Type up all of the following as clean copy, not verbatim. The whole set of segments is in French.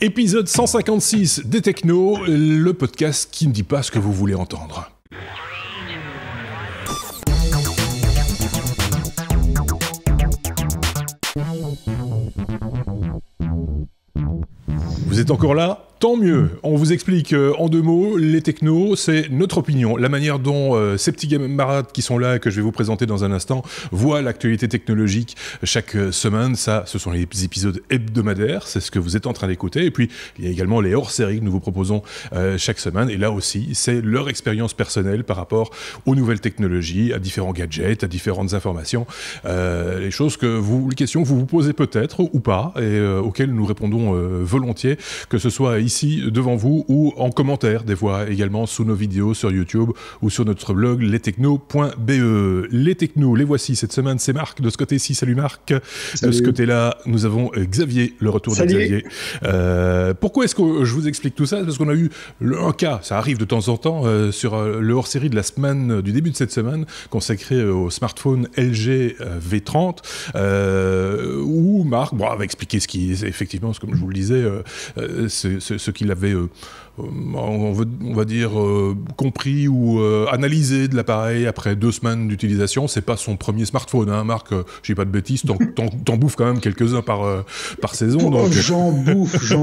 Épisode 156 des Technos, le podcast qui ne dit pas ce que vous voulez entendre. Vous êtes encore là ? Tant mieux. On vous explique en deux mots, les technos, c'est notre opinion. La manière dont ces petits camarades qui sont là, que je vais vous présenter dans un instant, voient l'actualité technologique chaque semaine. Ça, ce sont les épisodes hebdomadaires, c'est ce que vous êtes en train d'écouter. Et puis, il y a également les hors-séries que nous vous proposons chaque semaine. Et là aussi, c'est leur expérience personnelle par rapport aux nouvelles technologies, à différents gadgets, à différentes informations. Les choses les questions que vous vous posez peut-être ou pas, et auxquelles nous répondons volontiers, que ce soit ici devant vous ou en commentaire des fois également sous nos vidéos sur YouTube ou sur notre blog lestechno.be. Les technos, les voici cette semaine, c'est Marc de ce côté-ci. Salut Marc. Salut. De ce côté-là, nous avons Xavier, le retour de Xavier. Pourquoi est-ce que je vous explique tout ça ? Parce qu'on a eu un cas, ça arrive de temps en temps, sur le hors-série de la semaine, du début de cette semaine, consacré au smartphone LG V30, où Marc va expliquer ce qui est effectivement, comme je vous le disais, ce qu'il avait, on va dire, compris ou analysé de l'appareil après 2 semaines d'utilisation. C'est pas son premier smartphone, hein, Marc, je dis pas de bêtises, t'en bouffes quand même quelques-uns par saison. Donc... J'en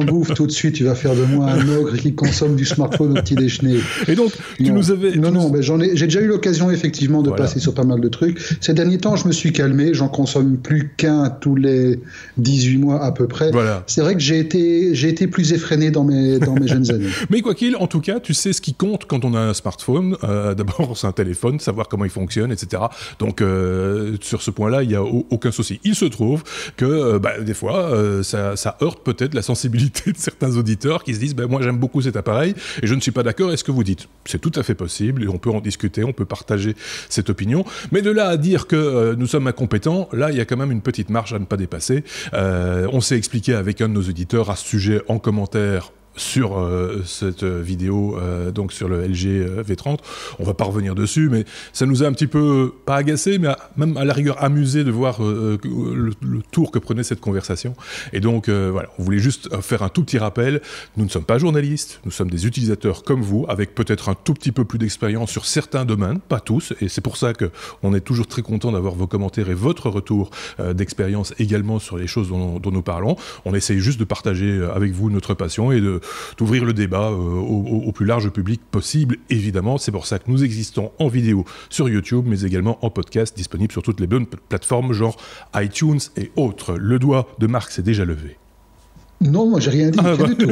bouffe tout de suite, tu vas faire de moi un ogre qui consomme du smartphone au petit déjeuner. Et donc, j'ai déjà eu l'occasion effectivement de passer sur pas mal de trucs. Ces derniers temps, je me suis calmé, j'en consomme plus qu'un tous les 18 mois à peu près. Voilà. C'est vrai que j'ai été plus effréné dans mes jeunes années. Mais quoi qu'il, en tout cas, tu sais ce qui compte quand on a un smartphone. D'abord, c'est un téléphone, savoir comment il fonctionne, etc. Donc, sur ce point-là, il n'y a aucun souci. Il se trouve que, des fois, ça heurte peut-être la sensibilité de certains auditeurs qui se disent moi, j'aime beaucoup cet appareil et je ne suis pas d'accord avec ce que vous dites. C'est tout à fait possible et on peut en discuter, on peut partager cette opinion. Mais de là à dire que nous sommes incompétents, là, il y a quand même une petite marge à ne pas dépasser. On s'est expliqué avec un de nos auditeurs à ce sujet en commentaire sur cette vidéo, donc sur le LG V30. On va pas revenir dessus, mais ça nous a un petit peu, pas agacé, mais même à la rigueur amusé de voir le tour que prenait cette conversation. Et donc, voilà, on voulait juste faire un tout petit rappel. Nous ne sommes pas journalistes, nous sommes des utilisateurs comme vous, avec peut-être un tout petit peu plus d'expérience sur certains domaines, pas tous, et c'est pour ça qu'on est toujours très content d'avoir vos commentaires et votre retour d'expérience également sur les choses dont nous parlons. On essaye juste de partager avec vous notre passion et d'ouvrir le débat au plus large public possible, évidemment. C'est pour ça que nous existons en vidéo sur YouTube, mais également en podcast, disponible sur toutes les bonnes plateformes, genre iTunes et autres. Le doigt de Marc s'est déjà levé. Non, moi j'ai rien dit, du tout.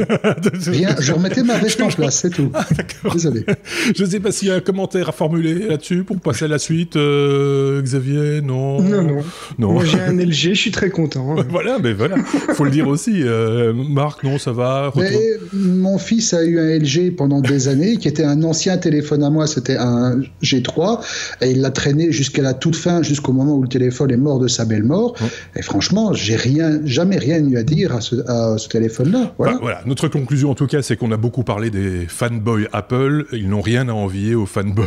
Rien, je remettais ma veste en place, c'est tout. D'accord. Désolé. Je ne sais pas s'il y a un commentaire à formuler là-dessus pour passer à la suite. Xavier, non. Moi j'ai un LG, je suis très content. Voilà, faut le dire aussi. Marc, non, ça va. Mon fils a eu un LG pendant des années, qui était un ancien téléphone à moi, c'était un G3, et il l'a traîné jusqu'à la toute fin, jusqu'au moment où le téléphone est mort de sa belle mort. Et franchement, j'ai jamais rien eu à dire à ce téléphone-là. Voilà. Notre conclusion, en tout cas, c'est qu'on a beaucoup parlé des fanboys Apple. Ils n'ont rien à envier aux fanboys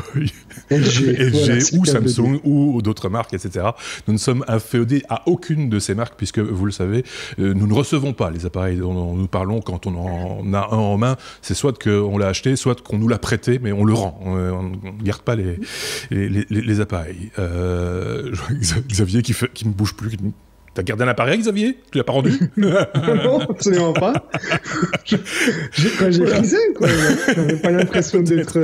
LG ou Samsung ou d'autres marques, etc. Nous ne sommes inféodés à aucune de ces marques, puisque, vous le savez, nous ne recevons pas les appareils dont nous parlons quand on en a un en main. C'est soit qu'on l'a acheté, soit qu'on nous l'a prêté, mais on le rend. On ne garde pas les appareils. Xavier qui ne bouge plus, T'as gardé un appareil, Xavier ? Tu l'as pas rendu ? Non, absolument pas. J'ai frisé, quoi. J'avais pas l'impression d'être...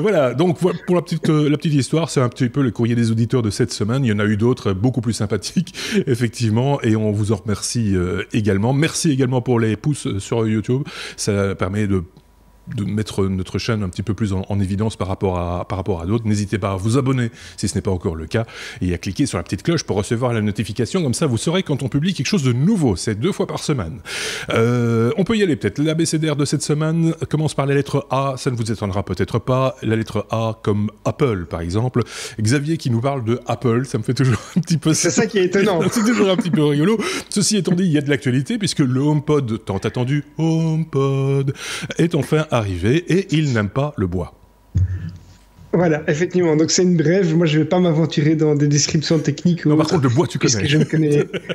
Voilà, donc pour la petite histoire, c'est un petit peu le courrier des auditeurs de cette semaine. Il y en a eu d'autres beaucoup plus sympathiques, effectivement, et on vous en remercie également. Merci également pour les pouces sur YouTube. Ça permet de mettre notre chaîne un petit peu plus en évidence par rapport à d'autres. N'hésitez pas à vous abonner si ce n'est pas encore le cas et à cliquer sur la petite cloche pour recevoir la notification. Comme ça, vous saurez quand on publie quelque chose de nouveau. C'est 2 fois par semaine. On peut y aller peut-être. L'abécédaire de cette semaine commence par la lettre A. Ça ne vous étonnera peut-être pas. La lettre A comme Apple, par exemple. Xavier qui nous parle de Apple, ça me fait toujours un petit peu... C'est ça qui est étonnant. C'est toujours un petit peu rigolo. Ceci étant dit, il y a de l'actualité puisque le HomePod, tant attendu HomePod, est enfin arrivé et il n'aime pas le bois. Voilà, effectivement. Donc c'est une brève. Moi, je vais pas m'aventurer dans des descriptions techniques. Non, par contre, le bois, tu connais. Parce que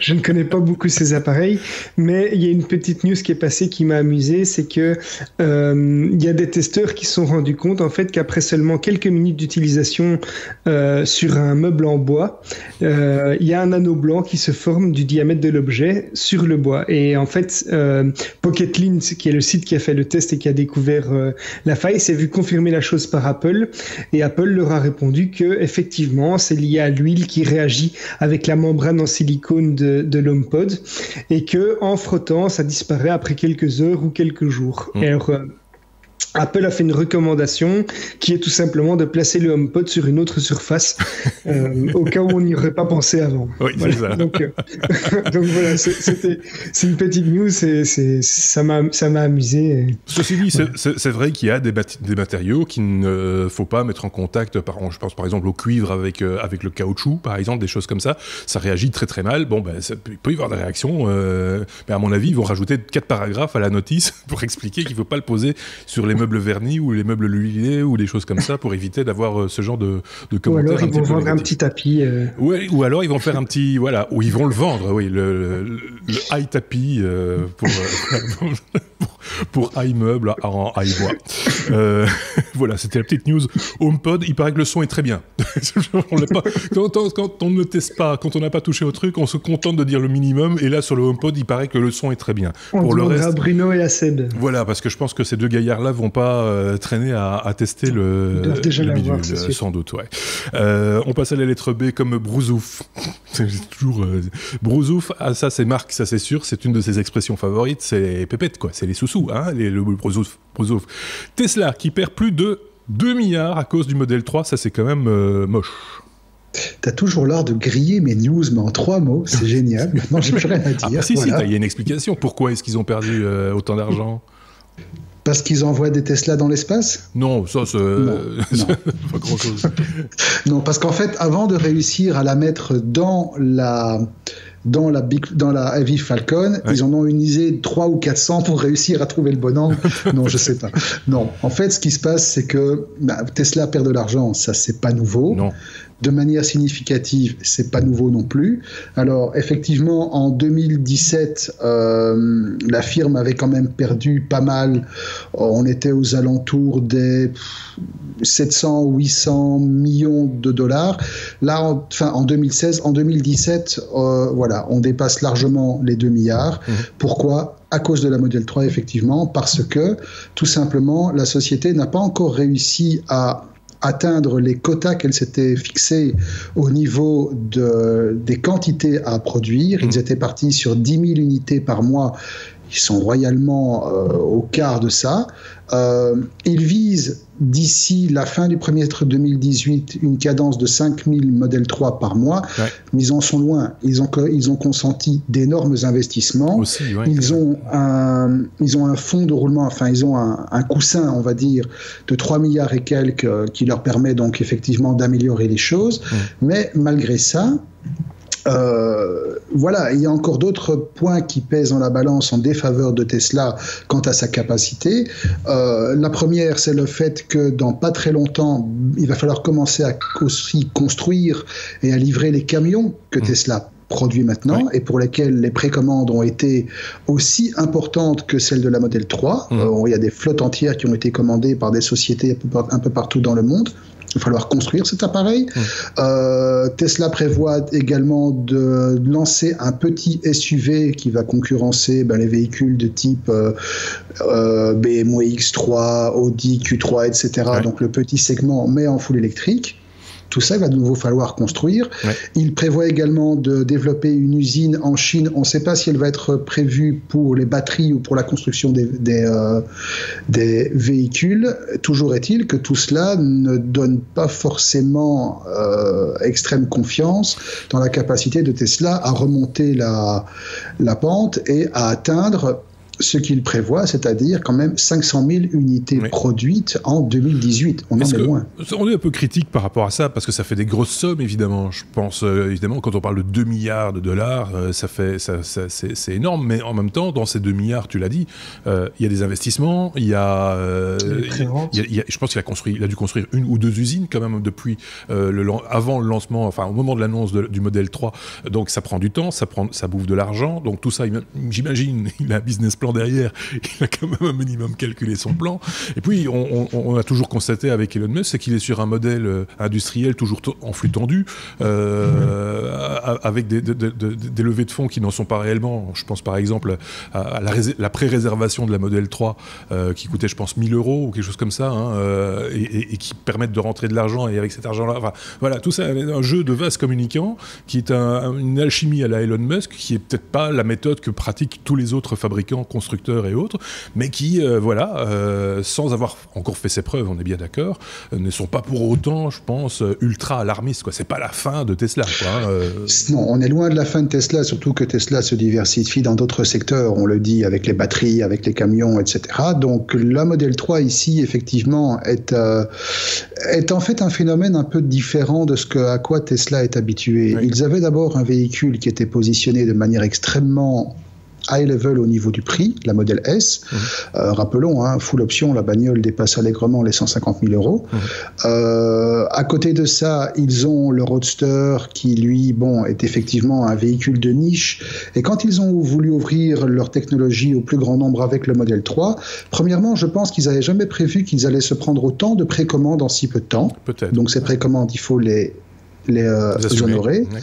je ne connais pas beaucoup ces appareils. Mais il y a une petite news qui est passée qui m'a amusé, c'est que il y a des testeurs qui se sont rendus compte en fait qu'après seulement quelques minutes d'utilisation sur un meuble en bois, il y a un anneau blanc qui se forme du diamètre de l'objet sur le bois. Et en fait, Pocketlint, qui est le site qui a fait le test et qui a découvert la faille, s'est vu confirmer la chose par Apple. Et Apple leur a répondu que effectivement c'est lié à l'huile qui réagit avec la membrane en silicone de l'HomePod et que en frottant ça disparaît après quelques heures ou quelques jours. Et alors, Apple a fait une recommandation qui est tout simplement de placer le HomePod sur une autre surface au cas où on n'y aurait pas pensé avant. Oui, voilà. C'est ça. Donc voilà, c'est une petite news, ça m'a amusé. Ceci dit, c'est vrai qu'il y a des matériaux qu'il ne faut pas mettre en contact. Je pense par exemple au cuivre avec le caoutchouc, par exemple, des choses comme ça. Ça réagit très très mal. Bon, il peut y avoir des réactions, mais à mon avis, ils vont rajouter 4 paragraphes à la notice pour expliquer qu'il ne faut pas le poser sur les meubles vernis ou les meubles huilés ou des choses comme ça pour éviter d'avoir ce genre de commentaires. Ou alors ils vont vendre un petit tapis. Ouais, ou alors ils vont faire un petit... Voilà, ou ils vont le vendre, oui, le high tapis pour high meuble en high bois. Voilà, c'était la petite news HomePod. Il paraît que le son est très bien. On l'a pas... Quand on ne teste pas, quand on n'a pas touché au truc, on se contente de dire le minimum. Et là, sur le HomePod, il paraît que le son est très bien. Pour le reste, à Bruno et à Seb. Voilà, parce que je pense que ces deux gaillards-là vont pas traîner à tester le bidule, sans doute. Ouais. On passe à la lettre B comme Brousouf. C'est toujours Brousouf. Ah, ça c'est Marc, ça c'est sûr. C'est une de ses expressions favorites. C'est pépette, quoi. C'est les sous-sous, hein, le Brousouf. Tesla qui perd plus de 2 milliards à cause du modèle 3. Ça c'est quand même moche. T'as toujours l'art de griller mes news, mais en 3 mots, c'est génial. Maintenant, j'ai plus rien à dire. Ah, si, voilà. Il y a une explication. Pourquoi est-ce qu'ils ont perdu autant d'argent ? Parce qu'ils envoient des Tesla dans l'espace ? Non, ça c'est non. pas grand-chose. Non, parce qu'en fait, avant de réussir à la mettre dans la Heavy Falcon, ouais. Ils en ont utilisé 300 ou 400 pour réussir à trouver le bon angle. Non, je sais pas. Non, en fait, ce qui se passe, c'est que Tesla perd de l'argent, ça c'est pas nouveau. Non. De manière significative, c'est pas nouveau non plus. Alors, effectivement, en 2017, la firme avait quand même perdu pas mal. On était aux alentours des 700 ou 800 millions de dollars. Là, en 2016, en 2017, voilà, on dépasse largement les 2 milliards. Pourquoi ? À cause de la Model 3, effectivement, parce que, tout simplement, la société n'a pas encore réussi à atteindre les quotas qu'elle s'était fixés au niveau des quantités à produire. Ils étaient partis sur 10 000 unités par mois. Ils sont royalement au quart de ça. Ils visent d'ici la fin du premier trimestre 2018 une cadence de 5000 Model 3 par mois, ouais. Mais ils en sont loin. Ils ont consenti d'énormes investissements. Aussi, ouais, ils ont un fonds de roulement, enfin ils ont un coussin, on va dire, de 3 milliards et quelques qui leur permet donc effectivement d'améliorer les choses. Mais malgré ça, voilà, il y a encore d'autres points qui pèsent dans la balance en défaveur de Tesla quant à sa capacité. La première, c'est le fait que dans pas très longtemps, il va falloir commencer à aussi construire et à livrer les camions que Tesla produit maintenant, et pour lesquels les précommandes ont été aussi importantes que celles de la Model 3. Il y a des flottes entières qui ont été commandées par des sociétés un peu partout dans le monde. Il va falloir construire cet appareil. Tesla prévoit également de lancer un petit SUV qui va concurrencer les véhicules de type BMW X3, Audi Q3, etc. Ouais. Donc le petit segment, mais en full électrique. Tout ça, il va de nouveau falloir construire. Ouais. Il prévoit également de développer une usine en Chine. On ne sait pas si elle va être prévue pour les batteries ou pour la construction des véhicules. Toujours est-il que tout cela ne donne pas forcément extrême confiance dans la capacité de Tesla à remonter la pente et à atteindre ce qu'il prévoit, c'est-à-dire quand même 500 000 unités produites en 2018. On en est loin. On est un peu critique par rapport à ça, parce que ça fait des grosses sommes, évidemment. Je pense, évidemment, quand on parle de 2 milliards de dollars, c'est énorme, mais en même temps, dans ces 2 milliards, tu l'as dit, il y a des investissements, il y a... je pense qu'il a dû construire 1 ou 2 usines, quand même, depuis avant le lancement, enfin, au moment de l'annonce du modèle 3. Donc, ça prend du temps, ça bouffe de l'argent. Donc, tout ça, j'imagine, il a un business plan derrière, il a quand même un minimum calculé son plan. Et puis, on a toujours constaté avec Elon Musk, c'est qu'il est sur un modèle industriel toujours en flux tendu, avec des levées de fonds qui n'en sont pas réellement. Je pense par exemple à la pré-réservation de la modèle 3 qui coûtait, je pense, 1 000 € ou quelque chose comme ça, et qui permettent de rentrer de l'argent, et avec cet argent-là, enfin, voilà, tout ça, un jeu de vase communicant qui est une alchimie à la Elon Musk, qui est peut-être pas la méthode que pratiquent tous les autres fabricants, constructeurs et autres, mais qui, sans avoir encore fait ses preuves, on est bien d'accord, ne sont pas pour autant, je pense, ultra alarmistes, quoi. C'est pas la fin de Tesla, quoi. Non, on est loin de la fin de Tesla, surtout que Tesla se diversifie dans d'autres secteurs, on le dit, avec les batteries, avec les camions, etc. Donc la Model 3 ici, effectivement, est en fait un phénomène un peu différent de à quoi Tesla est habitué. Oui. Ils avaient d'abord un véhicule qui était positionné de manière extrêmement high level au niveau du prix, la Model S. Rappelons, full option, la bagnole dépasse allègrement les 150 000 €. À côté de ça, ils ont le Roadster qui, lui, est effectivement un véhicule de niche. Et quand ils ont voulu ouvrir leur technologie au plus grand nombre avec le Model 3, premièrement, je pense qu'ils n'avaient jamais prévu qu'ils allaient se prendre autant de précommandes en si peu de temps. Peut-être. Donc ces précommandes, il faut les honorer. Oui.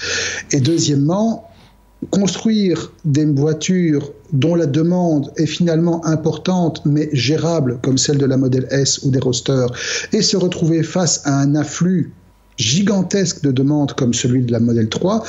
Et deuxièmement, construire des voitures dont la demande est finalement importante mais gérable comme celle de la Model S ou des Roadsters, et se retrouver face à un afflux gigantesque de demandes comme celui de la Model 3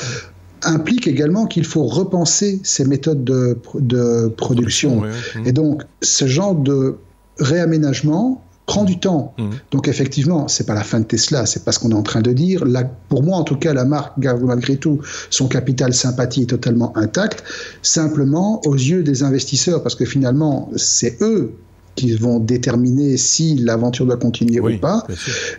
implique également qu'il faut repenser ces méthodes de production. Et donc ce genre de réaménagement prend du temps. Donc effectivement, c'est pas la fin de Tesla, c'est pas ce qu'on est en train de dire. Là, pour moi, en tout cas, la marque garde malgré tout son capital sympathie est totalement intact. Simplement, aux yeux des investisseurs, parce que finalement, c'est eux qui vont déterminer si l'aventure doit continuer ou pas,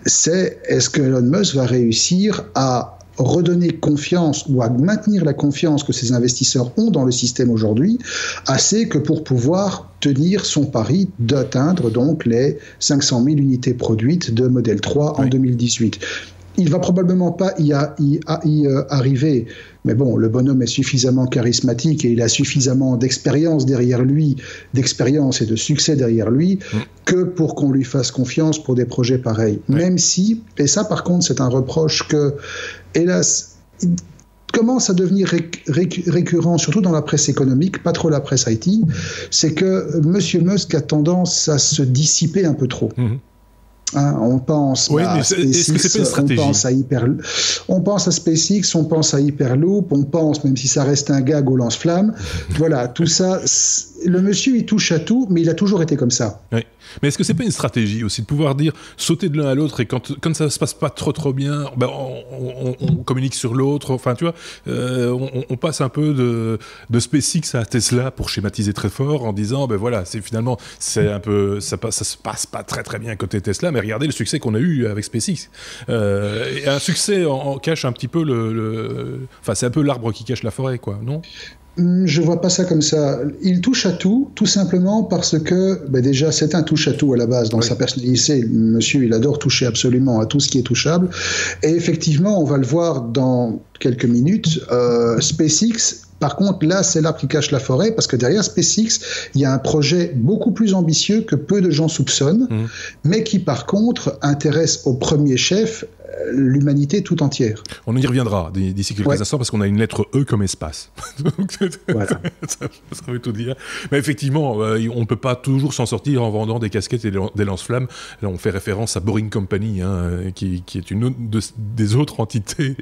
c'est est-ce que Elon Musk va réussir à redonner confiance ou à maintenir la confiance que ces investisseurs ont dans le système aujourd'hui, assez que pour pouvoir tenir son pari d'atteindre donc les 500 000 unités produites de Model 3 en 2018. Il va probablement pas y arriver, mais bon, le bonhomme est suffisamment charismatique et il a suffisamment d'expérience derrière lui, d'expérience et de succès derrière lui, que pour qu'on lui fasse confiance pour des projets pareils. Même si, et ça par contre c'est un reproche que, hélas, commence à devenir récurrent, surtout dans la presse économique, pas trop la presse IT, c'est que M. Musk a tendance à se dissiper un peu trop. On pense à SpaceX, on pense à SpaceX, on pense à Hyperloop, on pense, même si ça reste un gag, au lance-flammes. Voilà, tout ça, le monsieur, il touche à tout, mais il a toujours été comme ça. Oui. Mais est-ce que c'est pas une stratégie aussi de pouvoir dire, sauter de l'un à l'autre, et quand ça se passe pas trop bien, on communique sur l'autre, enfin tu vois, on passe un peu de SpaceX à Tesla, pour schématiser très fort, en disant, voilà, c'est un peu, ça se passe pas très bien côté Tesla, mais regardez le succès qu'on a eu avec SpaceX. Et un succès cache un petit peu enfin c'est un peu l'arbre qui cache la forêt, quoi, non ? Je vois pas ça comme ça. Il touche à tout simplement parce que déjà c'est un touche-à-tout à la base dans sa personnalité. Monsieur, il adore toucher absolument à tout ce qui est touchable. Et effectivement, on va le voir dans quelques minutes. SpaceX, par contre, là, c'est l'arbre qui cache la forêt, parce que derrière SpaceX, il y a un projet beaucoup plus ambitieux que peu de gens soupçonnent, mais qui, par contre, intéresse au premier chef l'humanité tout entière. On y reviendra d'ici quelques instants, parce qu'on a une lettre E comme espace. Voilà. ça veut tout dire. Mais effectivement, on ne peut pas toujours s'en sortir en vendant des casquettes et des lance-flammes. Là, on fait référence à Boring Company, qui est des autres entités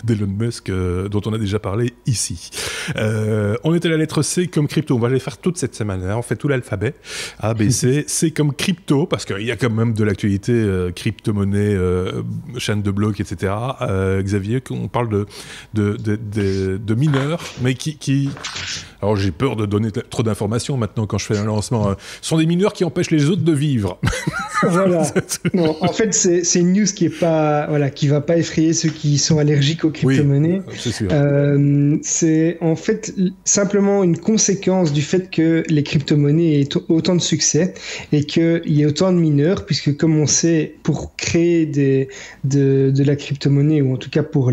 d'Elon Musk dont on a déjà parlé ici. dit. On est à la lettre C comme crypto. On va les faire toute cette semaine. On fait tout l'alphabet. A, B, C. C comme crypto, parce qu'il y a quand même de l'actualité crypto-monnaie, chaîne de blocs, etc. Xavier, on parle de mineurs, mais qui... Alors j'ai peur de donner trop d'informations maintenant quand je fais un lancement. Ce sont des mineurs qui empêchent les autres de vivre. Voilà. Non, en fait, c'est une news qui va pas effrayer ceux qui sont allergiques aux crypto-monnaies. Oui, c'est sûr. C'est en fait simplement une conséquence du fait que les crypto-monnaies aient autant de succès et qu'il y ait autant de mineurs, puisque comme on sait, pour créer de la crypto-monnaie, ou en tout cas pour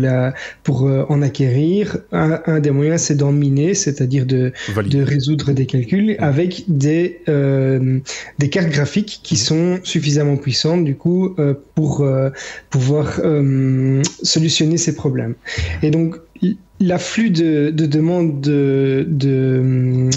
en acquérir, un des moyens, c'est d'en miner, c'est-à-dire de résoudre des calculs avec des cartes graphiques qui sont suffisamment puissantes du coup pour pouvoir solutionner ces problèmes. Et donc l'afflux de demandes de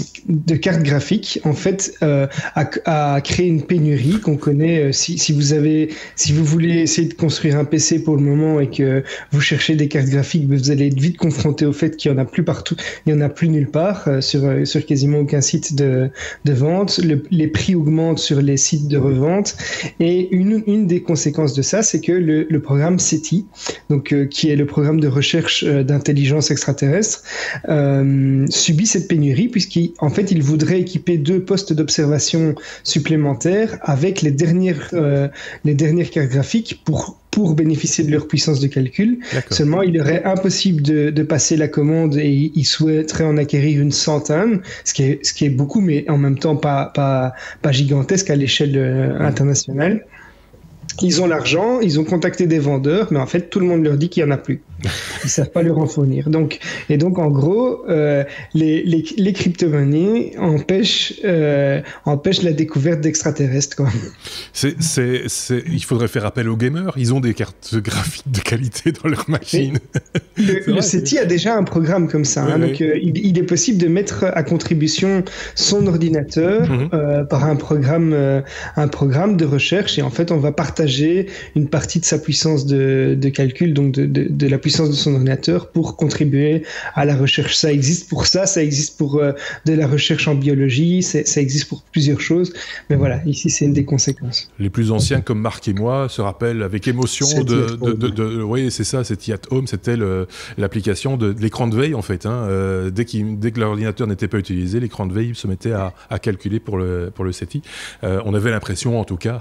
cartes graphiques en fait a créé une pénurie qu'on connaît. Si vous voulez essayer de construire un PC pour le moment et que vous cherchez des cartes graphiques, vous allez être vite confronté au fait qu'il y en a plus partout, il y en a plus nulle part sur quasiment aucun site de vente. Les prix augmentent sur les sites de revente et une des conséquences de ça, c'est que le programme SETI, donc qui est le programme de recherche d'intelligence extraterrestre, subit cette pénurie puisqu'en fait il voudrait équiper 2 postes d'observation supplémentaires avec les dernières cartes graphiques pour bénéficier de leur puissance de calcul. D'accord. Seulement, il est impossible de passer la commande et il souhaiterait en acquérir une centaine, ce qui est beaucoup, mais en même temps pas gigantesque à l'échelle internationale. Ils ont l'argent, ils ont contacté des vendeurs, mais en fait, tout le monde leur dit qu'il n'y en a plus. Ils savent pas leur en fournir. Donc, en gros, les crypto-monnaies empêchent la découverte d'extraterrestres, quoi. Il faudrait faire appel aux gamers. Ils ont des cartes graphiques de qualité dans leur machine. Le SETI a déjà un programme comme ça. Oui. Donc, il est possible de mettre à contribution son ordinateur par un programme de recherche. Et en fait, on va partager une partie de sa puissance de calcul, donc de la puissance de son ordinateur pour contribuer à la recherche. Ça existe pour ça existe pour de la recherche en biologie, ça existe pour plusieurs choses, mais voilà, ici c'est une des conséquences. Les plus anciens comme Marc et moi se rappellent avec émotion oui, c'est ça, SETI at Home, c'était l'application de l'écran de veille en fait, dès que l'ordinateur n'était pas utilisé, l'écran de veille se mettait à calculer pour le SETI. On avait l'impression en tout cas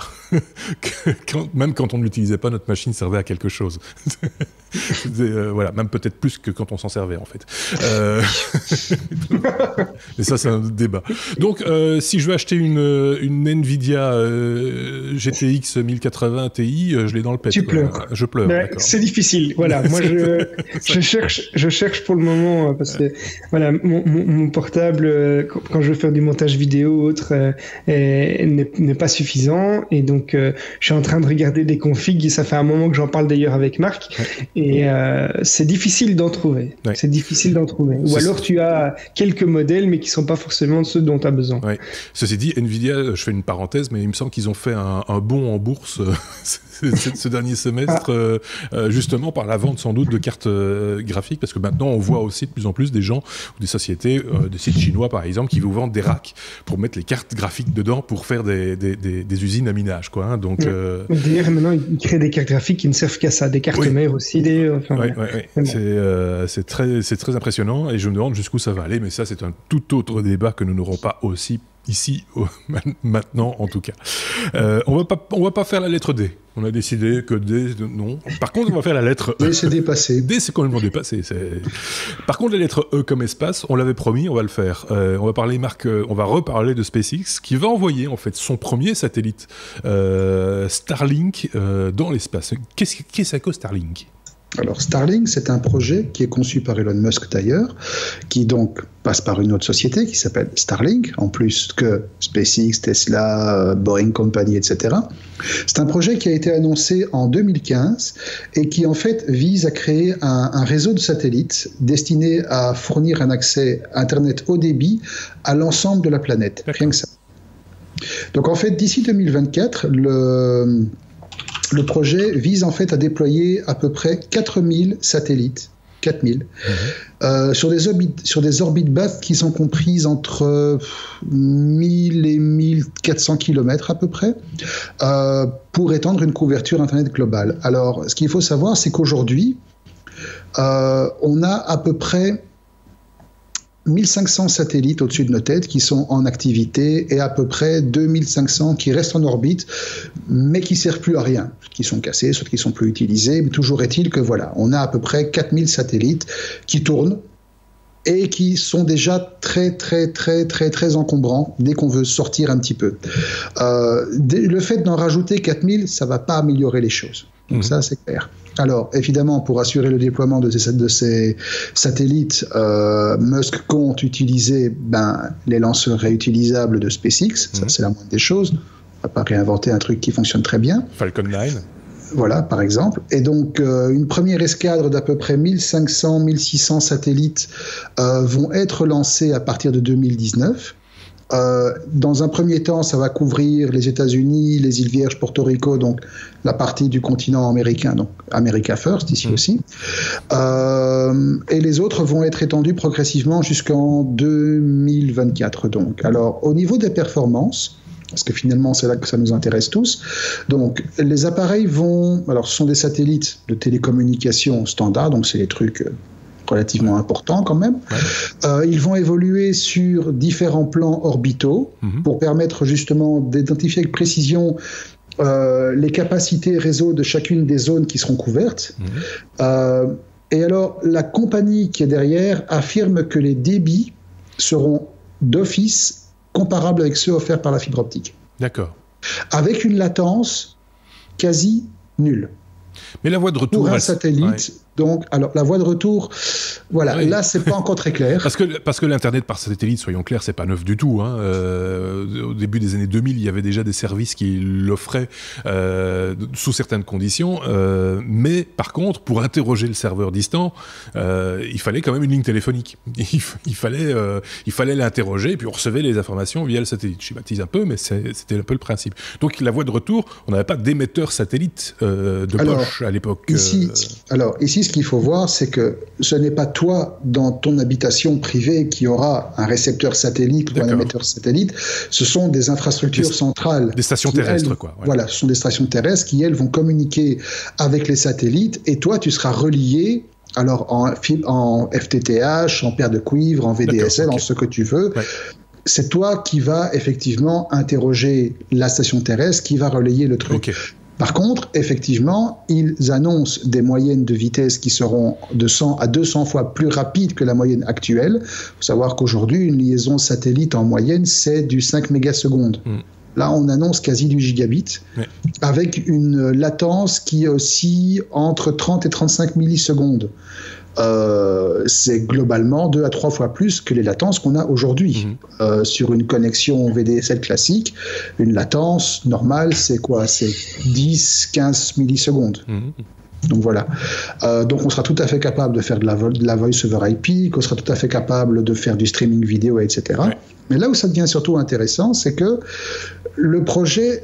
que même quand on ne l'utilisait pas, notre machine servait à quelque chose. Voilà, même peut-être plus que quand on s'en servait en fait. Mais ça, c'est un débat. Donc, si je veux acheter une Nvidia GTX 1080 Ti, je l'ai dans le pet. Tu pleures. Je pleure. C'est difficile. Voilà, moi je cherche pour le moment parce que voilà, mon portable, quand je veux faire du montage vidéo ou autre, n'est pas suffisant et donc je suis en train de regarder des configs. Ça fait un moment que j'en parle d'ailleurs avec Marc et c'est difficile d'en trouver. Ouais. C'est difficile d'en trouver. Ou alors tu as quelques modèles mais qui sont pas forcément ceux dont tu as besoin. Ouais. Ceci dit, Nvidia, je fais une parenthèse, mais il me semble qu'ils ont fait un bond en bourse ce dernier semestre, justement par la vente sans doute de cartes graphiques, parce que maintenant on voit aussi de plus en plus des gens ou des sociétés, des sites chinois par exemple, qui vous vendent des racks pour mettre les cartes graphiques dedans pour faire des usines à minage, quoi. Hein, donc, d'ailleurs, maintenant ils créent des cartes graphiques qui ne servent qu'à ça, des cartes mères aussi. C'est très impressionnant et je me demande jusqu'où ça va aller, mais ça c'est un tout autre débat que nous n'aurons pas aussi ici, maintenant en tout cas. On va pas faire la lettre D. On a décidé que D, non. Par contre, on va faire la lettre E. D, c'est dépassé. D, c'est complètement dépassé. Par contre, la lettre E comme espace, on l'avait promis, on va le faire. On va reparler de SpaceX, qui va envoyer en fait son premier satellite Starlink dans l'espace. Qu'est-ce que Starlink ? Alors Starlink, c'est un projet qui est conçu par Elon Musk d'ailleurs, qui donc passe par une autre société qui s'appelle Starlink, en plus que SpaceX, Tesla, Boring Company, etc. C'est un projet qui a été annoncé en 2015 et qui en fait vise à créer un réseau de satellites destiné à fournir un accès Internet haut débit à l'ensemble de la planète, rien que ça. Donc en fait, d'ici 2024, le projet vise en fait à déployer à peu près 4000 satellites 4000. Sur des orbites basses qui sont comprises entre 1000 et 1400 km à peu près, pour étendre une couverture Internet globale. Alors, ce qu'il faut savoir, c'est qu'aujourd'hui, on a à peu près 1500 satellites au-dessus de nos têtes qui sont en activité et à peu près 2500 qui restent en orbite mais qui ne servent plus à rien, qui sont cassés, soit qui ne sont plus utilisés. Mais toujours est-il que voilà, on a à peu près 4000 satellites qui tournent et qui sont déjà très encombrants dès qu'on veut sortir un petit peu. Le fait d'en rajouter 4000, ça ne va pas améliorer les choses. Donc ça, c'est clair. Alors, évidemment, pour assurer le déploiement de ces satellites, Musk compte utiliser les lanceurs réutilisables de SpaceX. Ça, c'est la moindre des choses. On ne va pas réinventer un truc qui fonctionne très bien. Falcon 9. Voilà, par exemple. Et donc, une première escadre d'à peu près 1500-1600 satellites vont être lancés à partir de 2019. Dans un premier temps, ça va couvrir les États-Unis, les îles Vierges, Porto Rico, donc la partie du continent américain, donc America First ici aussi. Et les autres vont être étendus progressivement jusqu'en 2024. Donc, alors, au niveau des performances, parce que finalement c'est là que ça nous intéresse tous. Donc les appareils ce sont des satellites de télécommunication standard, donc c'est des trucs relativement importants quand même. Ils vont évoluer sur différents plans orbitaux pour permettre justement d'identifier avec précision les capacités réseau de chacune des zones qui seront couvertes. Et alors la compagnie qui est derrière affirme que les débits seront d'office comparables avec ceux offerts par la fibre optique. D'accord. Avec une latence quasi nulle. Mais la voie de retour... Pour un satellite, donc, alors la voie de retour, voilà, là c'est pas encore très clair. Parce que l'Internet par satellite, soyons clairs, c'est pas neuf du tout. Au début des années 2000, il y avait déjà des services qui l'offraient sous certaines conditions. Mais par contre, pour interroger le serveur distant, il fallait quand même une ligne téléphonique. Il fallait l'interroger et puis on recevait les informations via le satellite. Je schématise un peu, mais c'était un peu le principe. Donc la voie de retour, on n'avait pas d'émetteur satellite poche à l'époque. Ici, ce qu'il faut voir, c'est que ce n'est pas toi, dans ton habitation privée, qui aura un récepteur satellite ou un émetteur satellite. Ce sont des infrastructures centrales. Des stations terrestres, quoi. Ouais. Voilà, ce sont des stations terrestres qui, elles, vont communiquer avec les satellites. Et toi, tu seras relié, alors en FTTH, en paire de cuivre, en VDSL, en ce que tu veux. Ouais. C'est toi qui vas effectivement interroger la station terrestre, qui va relayer le truc. Par contre, effectivement, ils annoncent des moyennes de vitesse qui seront de 100 à 200 fois plus rapides que la moyenne actuelle. Il faut savoir qu'aujourd'hui, une liaison satellite en moyenne, c'est du 5 mégasecondes. Là, on annonce quasi du gigabit, avec une latence qui oscille entre 30 et 35 millisecondes. C'est globalement 2 à 3 fois plus que les latences qu'on a aujourd'hui. Sur une connexion VDSL classique, une latence normale, c'est quoi? C'est 10-15 millisecondes. Donc voilà. Donc on sera tout à fait capable de faire de la voice over IP, qu'on sera tout à fait capable de faire du streaming vidéo, etc. Mais là où ça devient surtout intéressant, c'est que le projet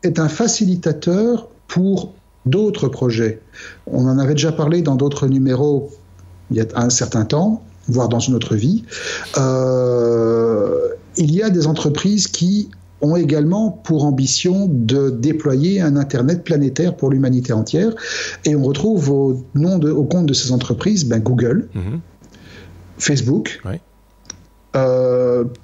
est un facilitateur pour d'autres projets. On en avait déjà parlé dans d'autres numéros il y a un certain temps, voire dans une autre vie. Il y a des entreprises qui ont également pour ambition de déployer un Internet planétaire pour l'humanité entière. Et on retrouve au compte de ces entreprises Google, Facebook,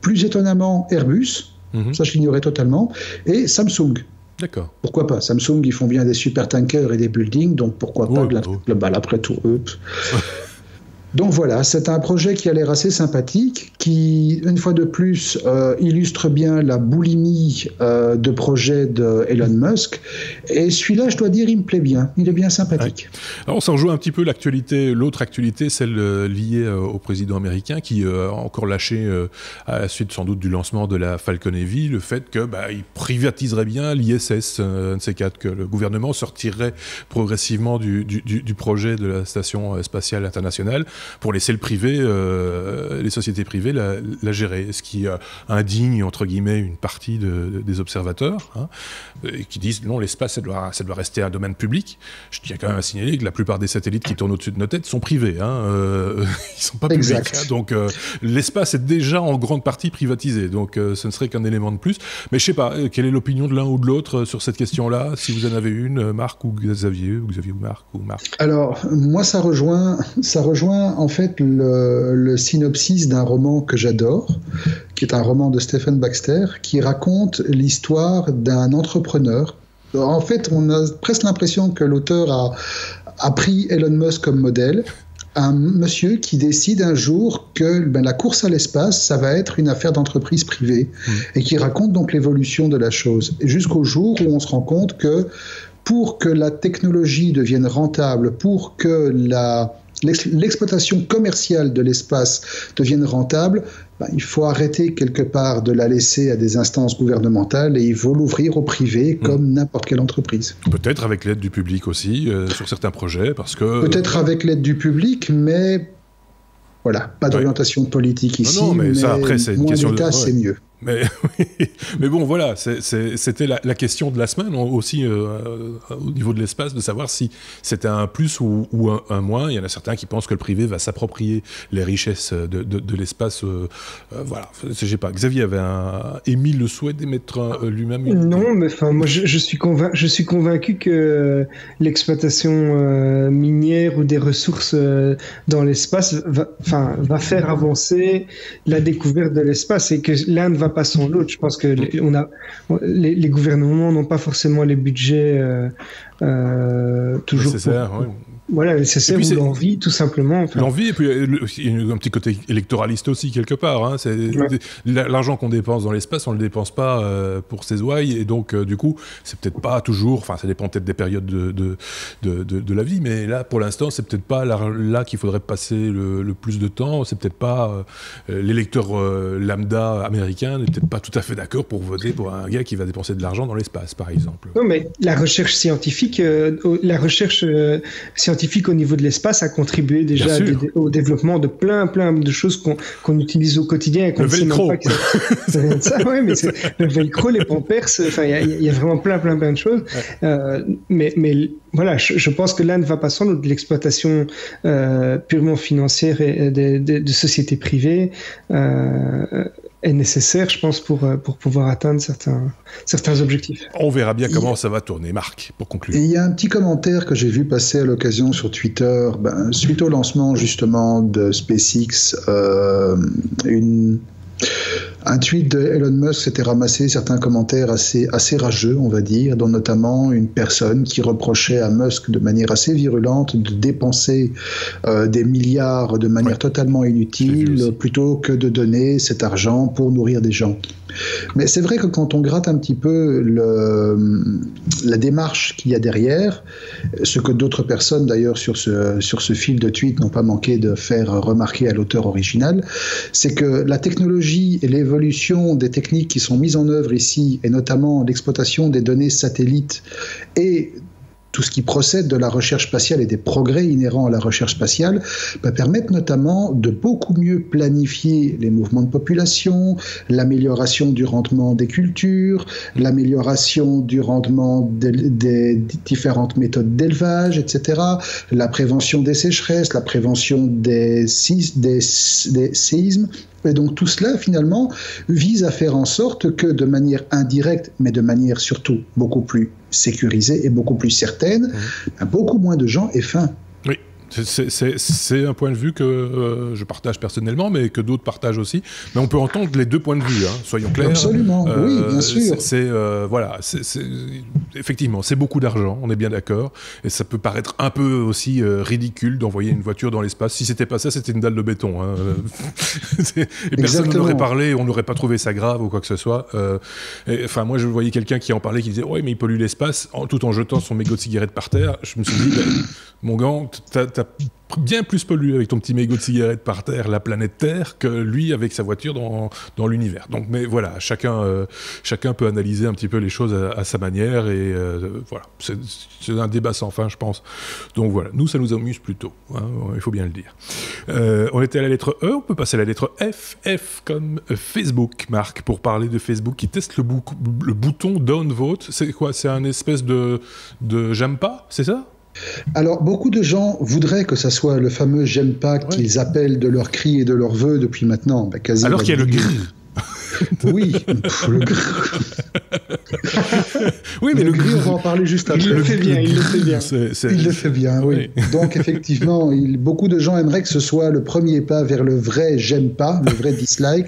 plus étonnamment Airbus, ça je l'ignorais totalement, et Samsung. D'accord. Pourquoi pas? Samsung, ils font bien des supertankers et des buildings, donc pourquoi pas de la globale après tout. Donc voilà, c'est un projet qui a l'air assez sympathique, qui, une fois de plus, illustre bien la boulimie de projet de Elon Musk. Et celui-là, je dois dire, il me plaît bien. Il est bien sympathique. Alors, on s'en rejoint un petit peu l'actualité. L'autre actualité, celle liée au président américain, qui a encore lâché, à la suite sans doute du lancement de la Falcon Heavy, le fait que il privatiserait bien l'ISS, un de ces quatre, que le gouvernement sortirait progressivement du projet de la station spatiale internationale, pour laisser le privé, les sociétés privées la gérer, ce qui indigne entre guillemets une partie des observateurs, hein, qui disent non, l'espace ça doit rester un domaine public. Je tiens quand même à signaler que la plupart des satellites qui tournent au-dessus de nos têtes sont privés, hein, ils sont pas publics, hein, donc l'espace est déjà en grande partie privatisé, donc ce ne serait qu'un élément de plus. Mais je sais pas, quelle est l'opinion de l'un ou de l'autre sur cette question-là, si vous en avez une, Marc ou Xavier ou Marc ou Marc. Alors moi ça rejoint en fait le synopsis d'un roman que j'adore, qui est un roman de Stephen Baxter, qui raconte l'histoire d'un entrepreneur. En fait, on a presque l'impression que l'auteur a pris Elon Musk comme modèle. Un monsieur qui décide un jour que la course à l'espace, ça va être une affaire d'entreprise privée, et qui raconte donc l'évolution de la chose. Et jusqu'au jour où on se rend compte que pour que la technologie devienne rentable, pour que l'exploitation commerciale de l'espace devienne rentable, il faut arrêter quelque part de la laisser à des instances gouvernementales et il faut l'ouvrir au privé comme n'importe quelle entreprise. Peut-être avec l'aide du public aussi, sur certains projets, parce que... Peut-être avec l'aide du public, mais voilà, pas d'orientation politique ici, non, mais ça, après, c'est moins d'État, c'est mieux. Mais bon, voilà, c'était la question de la semaine aussi au niveau de l'espace, de savoir si c'était un plus ou un moins. Il y en a certains qui pensent que le privé va s'approprier les richesses de l'espace. Voilà, je sais pas. Xavier avait émis le souhait d'émettre lui-même. Non, mais enfin, moi, je suis convaincu que l'exploitation minière ou des ressources dans l'espace va faire avancer la découverte de l'espace, et que l'un ne va pas sans l'autre. Je pense que les gouvernements n'ont pas forcément les budgets toujours nécessaires, nécessaire, ou l'envie, tout simplement. L'envie, et puis il y a un petit côté électoraliste aussi, quelque part. Hein. L'argent qu'on dépense dans l'espace, on ne le dépense pas pour ses ouailles, et donc, du coup, c'est peut-être pas toujours... Enfin, ça dépend peut-être des périodes de la vie, mais là, pour l'instant, c'est peut-être pas là qu'il faudrait passer le plus de temps. C'est peut-être pas... l'électeur lambda américain n'est peut-être pas tout à fait d'accord pour voter pour un gars qui va dépenser de l'argent dans l'espace, par exemple. Non, mais la recherche scientifique au niveau de l'espace a contribué déjà au développement de plein de choses qu'on utilise au quotidien et qu'on ne sait même pas que ça. Ça, ouais, mais le velcro, les pampers, il y a vraiment plein de choses. Mais voilà, je pense que là ne va pas sans l'autre. L'exploitation purement financière et de sociétés privées est nécessaire, je pense, pour pouvoir atteindre certains objectifs. On verra bien comment ça va tourner. Marc, pour conclure. Et il y a un petit commentaire que j'ai vu passer à l'occasion sur Twitter, suite au lancement justement de SpaceX, un tweet de Elon Musk s'était ramassé certains commentaires assez rageux, on va dire, dont notamment une personne qui reprochait à Musk de manière assez virulente de dépenser des milliards de manière totalement inutile plutôt que de donner cet argent pour nourrir des gens. Mais c'est vrai que quand on gratte un petit peu la démarche qu'il y a derrière, ce que d'autres personnes d'ailleurs sur ce fil de tweet n'ont pas manqué de faire remarquer à l'auteur original, c'est que la technologie et l'évolution des techniques qui sont mises en œuvre ici, et notamment l'exploitation des données satellites et tout ce qui procède de la recherche spatiale et des progrès inhérents à la recherche spatiale, permettent notamment de beaucoup mieux planifier les mouvements de population, l'amélioration du rendement des cultures, l'amélioration du rendement des différentes méthodes d'élevage, etc., la prévention des sécheresses, la prévention des séismes. Et donc tout cela, finalement, vise à faire en sorte que, de manière indirecte, mais de manière surtout beaucoup plus sécurisée et beaucoup plus certaine, beaucoup moins de gens aient faim. Oui. C'est un point de vue que je partage personnellement, mais que d'autres partagent aussi. Mais on peut entendre les deux points de vue, soyons clairs. Absolument, oui, bien sûr. Effectivement, c'est beaucoup d'argent, on est bien d'accord. Et ça peut paraître un peu aussi ridicule d'envoyer une voiture dans l'espace. Si c'était pas ça, c'était une dalle de béton. Et personne n'en aurait parlé, on n'aurait pas trouvé ça grave ou quoi que ce soit. Moi, je voyais quelqu'un qui en parlait, qui disait « Ouais, mais il pollue l'espace », tout en jetant son mégot de cigarette par terre. Je me suis dit « Mon gars, t'as bien plus pollué avec ton petit mégot de cigarette par terre la planète Terre que lui avec sa voiture dans l'univers. Donc, mais voilà, chacun peut analyser un petit peu les choses à sa manière et voilà, c'est un débat sans fin, je pense. Donc voilà, nous ça nous amuse plutôt, hein, il faut bien le dire. On était à la lettre E, on peut passer à la lettre F. F comme Facebook, Marc, pour parler de Facebook qui teste le bouton downvote. C'est quoi? C'est un espèce de j'aime pas, c'est ça? Alors, beaucoup de gens voudraient que ça soit le fameux « j'aime pas » qu'ils appellent de leurs cris et de leurs vœux depuis maintenant. Quasi. Alors qu'il y a le grrr. Oui, le grrr. Oui, mais le grrr, on va en parler juste après. Il le fait bien. Il le fait bien, oui. Donc, effectivement, beaucoup de gens aimeraient que ce soit le premier pas vers le vrai « j'aime pas », le vrai « dislike ».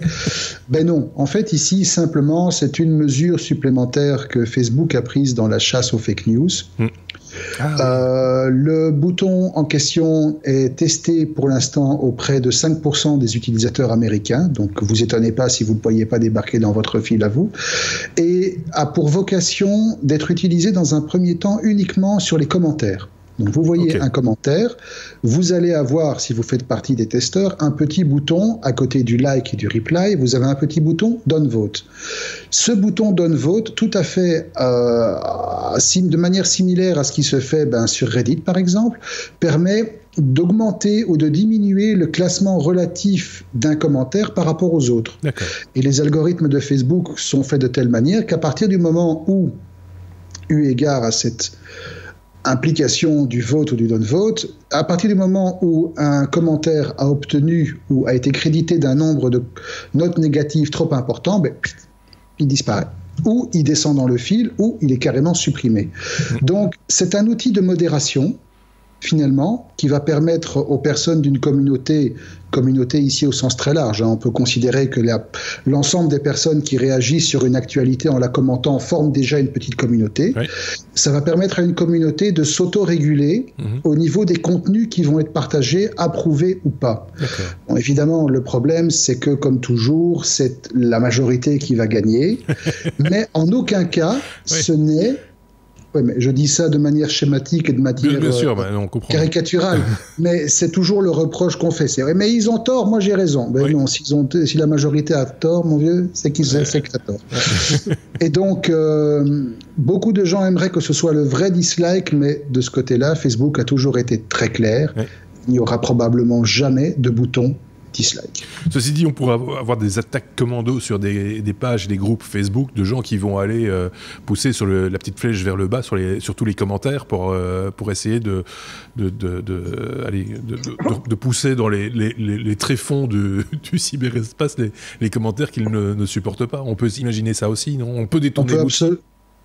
Ben non. En fait, ici, simplement, c'est une mesure supplémentaire que Facebook a prise dans la chasse aux fake news. Le bouton en question est testé pour l'instant auprès de 5% des utilisateurs américains, donc vous étonnez pas si vous ne le voyez pas débarquer dans votre fil à vous, et a pour vocation d'être utilisé dans un premier temps uniquement sur les commentaires. Donc vous voyez un commentaire, vous allez avoir, si vous faites partie des testeurs, un petit bouton à côté du like et du reply, vous avez un petit bouton downvote. Ce bouton downvote, tout à fait de manière similaire à ce qui se fait sur Reddit par exemple, permet d'augmenter ou de diminuer le classement relatif d'un commentaire par rapport aux autres. D'accord. Et les algorithmes de Facebook sont faits de telle manière qu'à partir du moment où, eu égard à cette implication du vote ou du downvote, à partir du moment où un commentaire a obtenu ou a été crédité d'un nombre de notes négatives trop important, il disparaît. Ou il descend dans le fil, ou il est carrément supprimé. Donc, c'est un outil de modération, finalement, qui va permettre aux personnes d'une communauté ici au sens très large, on peut considérer que l'ensemble des personnes qui réagissent sur une actualité en la commentant forment déjà une petite communauté. Oui. Ça va permettre à une communauté de s'auto-réguler au niveau des contenus qui vont être partagés, approuvés ou pas. Bon, évidemment, le problème, c'est que, comme toujours, c'est la majorité qui va gagner, mais en aucun cas, ce n'est... Ouais, mais je dis ça de manière schématique et de manière caricaturale, mais c'est toujours le reproche qu'on fait. C'est vrai, mais ils ont tort, moi j'ai raison. Ben non, si la majorité a tort, mon vieux, c'est que t'as tort. Et donc, beaucoup de gens aimeraient que ce soit le vrai dislike, mais de ce côté-là, Facebook a toujours été très clair. Il n'y aura probablement jamais de bouton dislike. Ceci dit, on pourrait avoir des attaques commando sur des pages, des groupes Facebook de gens qui vont aller pousser sur la petite flèche vers le bas sur tous les commentaires pour essayer de pousser dans les tréfonds du cyberespace les commentaires qu'ils ne supportent pas. On peut s'imaginer ça aussi, non? On peut détourner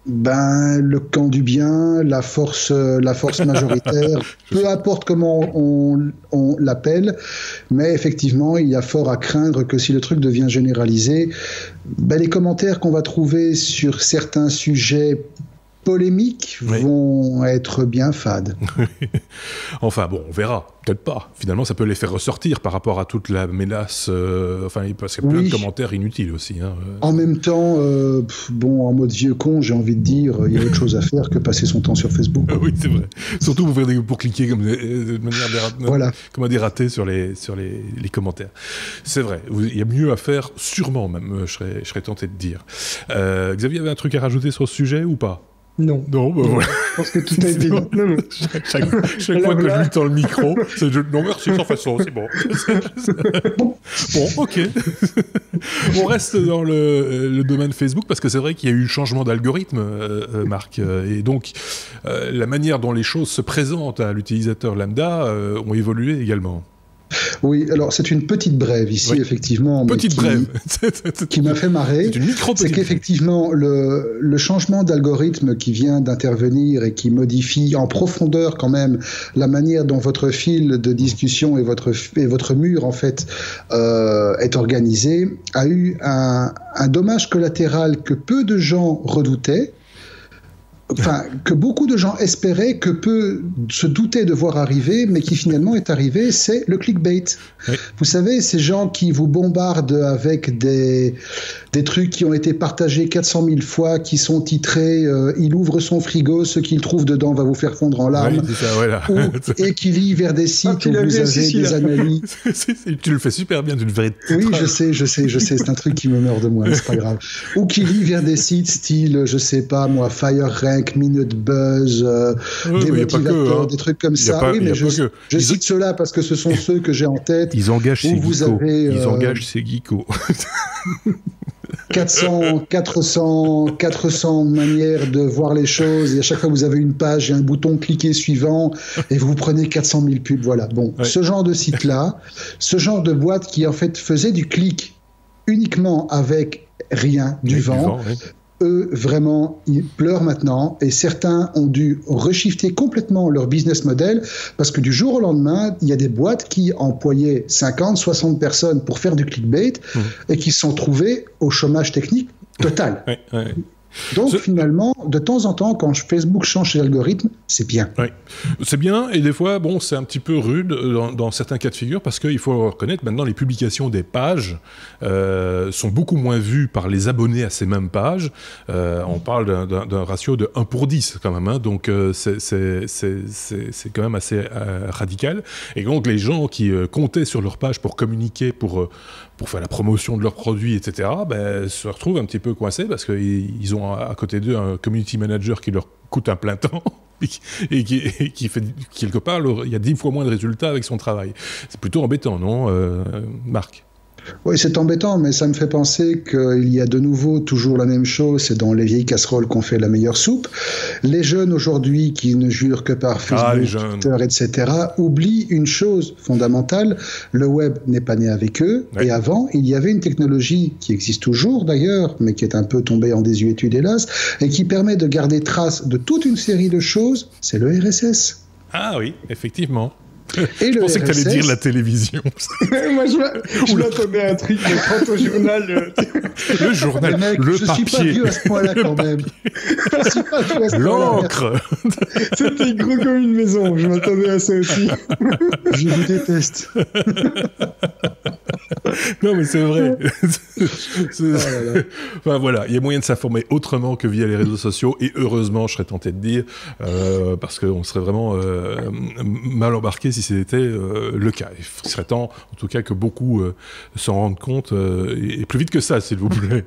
le camp du bien, la force majoritaire, peu importe comment on l'appelle, mais effectivement, il y a fort à craindre que si le truc devient généralisé, les commentaires qu'on va trouver sur certains sujets polémiques vont être bien fades. Enfin bon, on verra. Peut-être pas. Finalement, ça peut les faire ressortir par rapport à toute la menace. Parce qu'il y a plein de commentaires inutiles aussi. Hein. En même temps, en mode vieux con, j'ai envie de dire, il y a autre chose à faire que passer son temps sur Facebook. Oui, c'est vrai. Surtout pour cliquer de manière comme des ratés sur les commentaires. C'est vrai. Il y a mieux à faire, sûrement même, je serais tenté de dire. Xavier avait un truc à rajouter sur ce sujet ou pas? Non. Voilà. Je pense que tout a été dit. Chaque fois que je lui tends le micro, c'est non merci, sans façon, c'est bon. Bon, ok. On reste dans le domaine Facebook parce que c'est vrai qu'il y a eu changement d'algorithme, Marc, et donc la manière dont les choses se présentent à l'utilisateur lambda ont évolué également. Oui, alors c'est une petite brève ici, effectivement. Petite brève. Qui m'a fait marrer. C'est une micro-petite. C'est qu'effectivement, le changement d'algorithme qui vient d'intervenir et qui modifie en profondeur quand même la manière dont votre fil de discussion et votre mur, en fait, est organisé, a eu un dommage collatéral que peu de gens redoutaient. que beaucoup de gens espéraient, que peu se doutaient de voir arriver, mais qui finalement est arrivé, c'est le clickbait. Oui. Vous savez, ces gens qui vous bombardent avec des trucs qui ont été partagés 400 000 fois, qui sont titrés il ouvre son frigo, ce qu'il trouve dedans va vous faire fondre en larmes, oui, c'est ça, voilà. Et qui lit vers des sites où vous avez des analyses. Tu le fais super bien, tu le fais. Oui, je sais, c'est un truc qui me meurt de moi, c'est pas grave. Ou qui lit vers des sites style, je sais pas moi, FireRank, Minute Buzz, des motivateurs, des trucs comme ça. Oui, mais je cite ceux-là parce que ce sont ceux que j'ai en tête. Ils engagent ces geekos. Ils engagent ces geekos. 400 manières de voir les choses, et à chaque fois vous avez une page et un bouton cliquer suivant et vous prenez 400 000 pubs. Voilà. Bon, ouais. Ce genre de site-là, ce genre de boîte qui en fait faisait du clic uniquement avec rien, du vent, oui. Eux, vraiment, ils pleurent maintenant, et certains ont dû reshifter complètement leur business model, parce que du jour au lendemain, il y a des boîtes qui employaient 50, 60 personnes pour faire du clickbait, et qui se sont trouvées au chômage technique total. Oui, oui. Donc finalement, de temps en temps, quand Facebook change ses algorithmes, c'est bien. Oui, c'est bien, et des fois, bon, c'est un petit peu rude dans certains cas de figure, parce qu'il faut reconnaître, maintenant, les publications des pages sont beaucoup moins vues par les abonnés à ces mêmes pages. On parle d'un ratio de 1 pour 10, quand même, hein, donc c'est quand même assez radical. Et donc, les gens qui comptaient sur leur page pour communiquer, pour faire la promotion de leurs produits, etc., se retrouvent un petit peu coincés, parce qu'ils ont à côté d'eux un community manager qui leur coûte un plein temps et qui fait quelque part, il y a 10 fois moins de résultats avec son travail. C'est plutôt embêtant, non, Marc ? Oui, c'est embêtant, mais ça me fait penser qu'il y a de nouveau toujours la même chose, c'est dans les vieilles casseroles qu'on fait la meilleure soupe. Les jeunes aujourd'hui qui ne jurent que par Facebook, Twitter, etc., oublient une chose fondamentale, le web n'est pas né avec eux, ouais. Et avant, il y avait une technologie qui existe toujours d'ailleurs, mais qui est un peu tombée en désuétude hélas, et qui permet de garder trace de toute une série de choses, c'est le RSS. Ah oui, effectivement. Et je pensais que tu allais dire la télévision. Moi, je m'attendais à un truc, mais quant au journal... Le journal, mec, le je papier. Je suis pas vieux à ce point-là, quand même. Je suis pas vieux à ce L'encre. C'était gros comme une maison, je m'attendais à ça aussi. Je vous déteste. Non, mais c'est vrai. Enfin, voilà, il y a moyen de s'informer autrement que via les réseaux sociaux, et heureusement, je serais tenté de dire, parce qu'on serait vraiment mal embarqué si c'était le cas. Il serait temps, en tout cas, que beaucoup s'en rendent compte, et plus vite que ça, s'il vous plaît.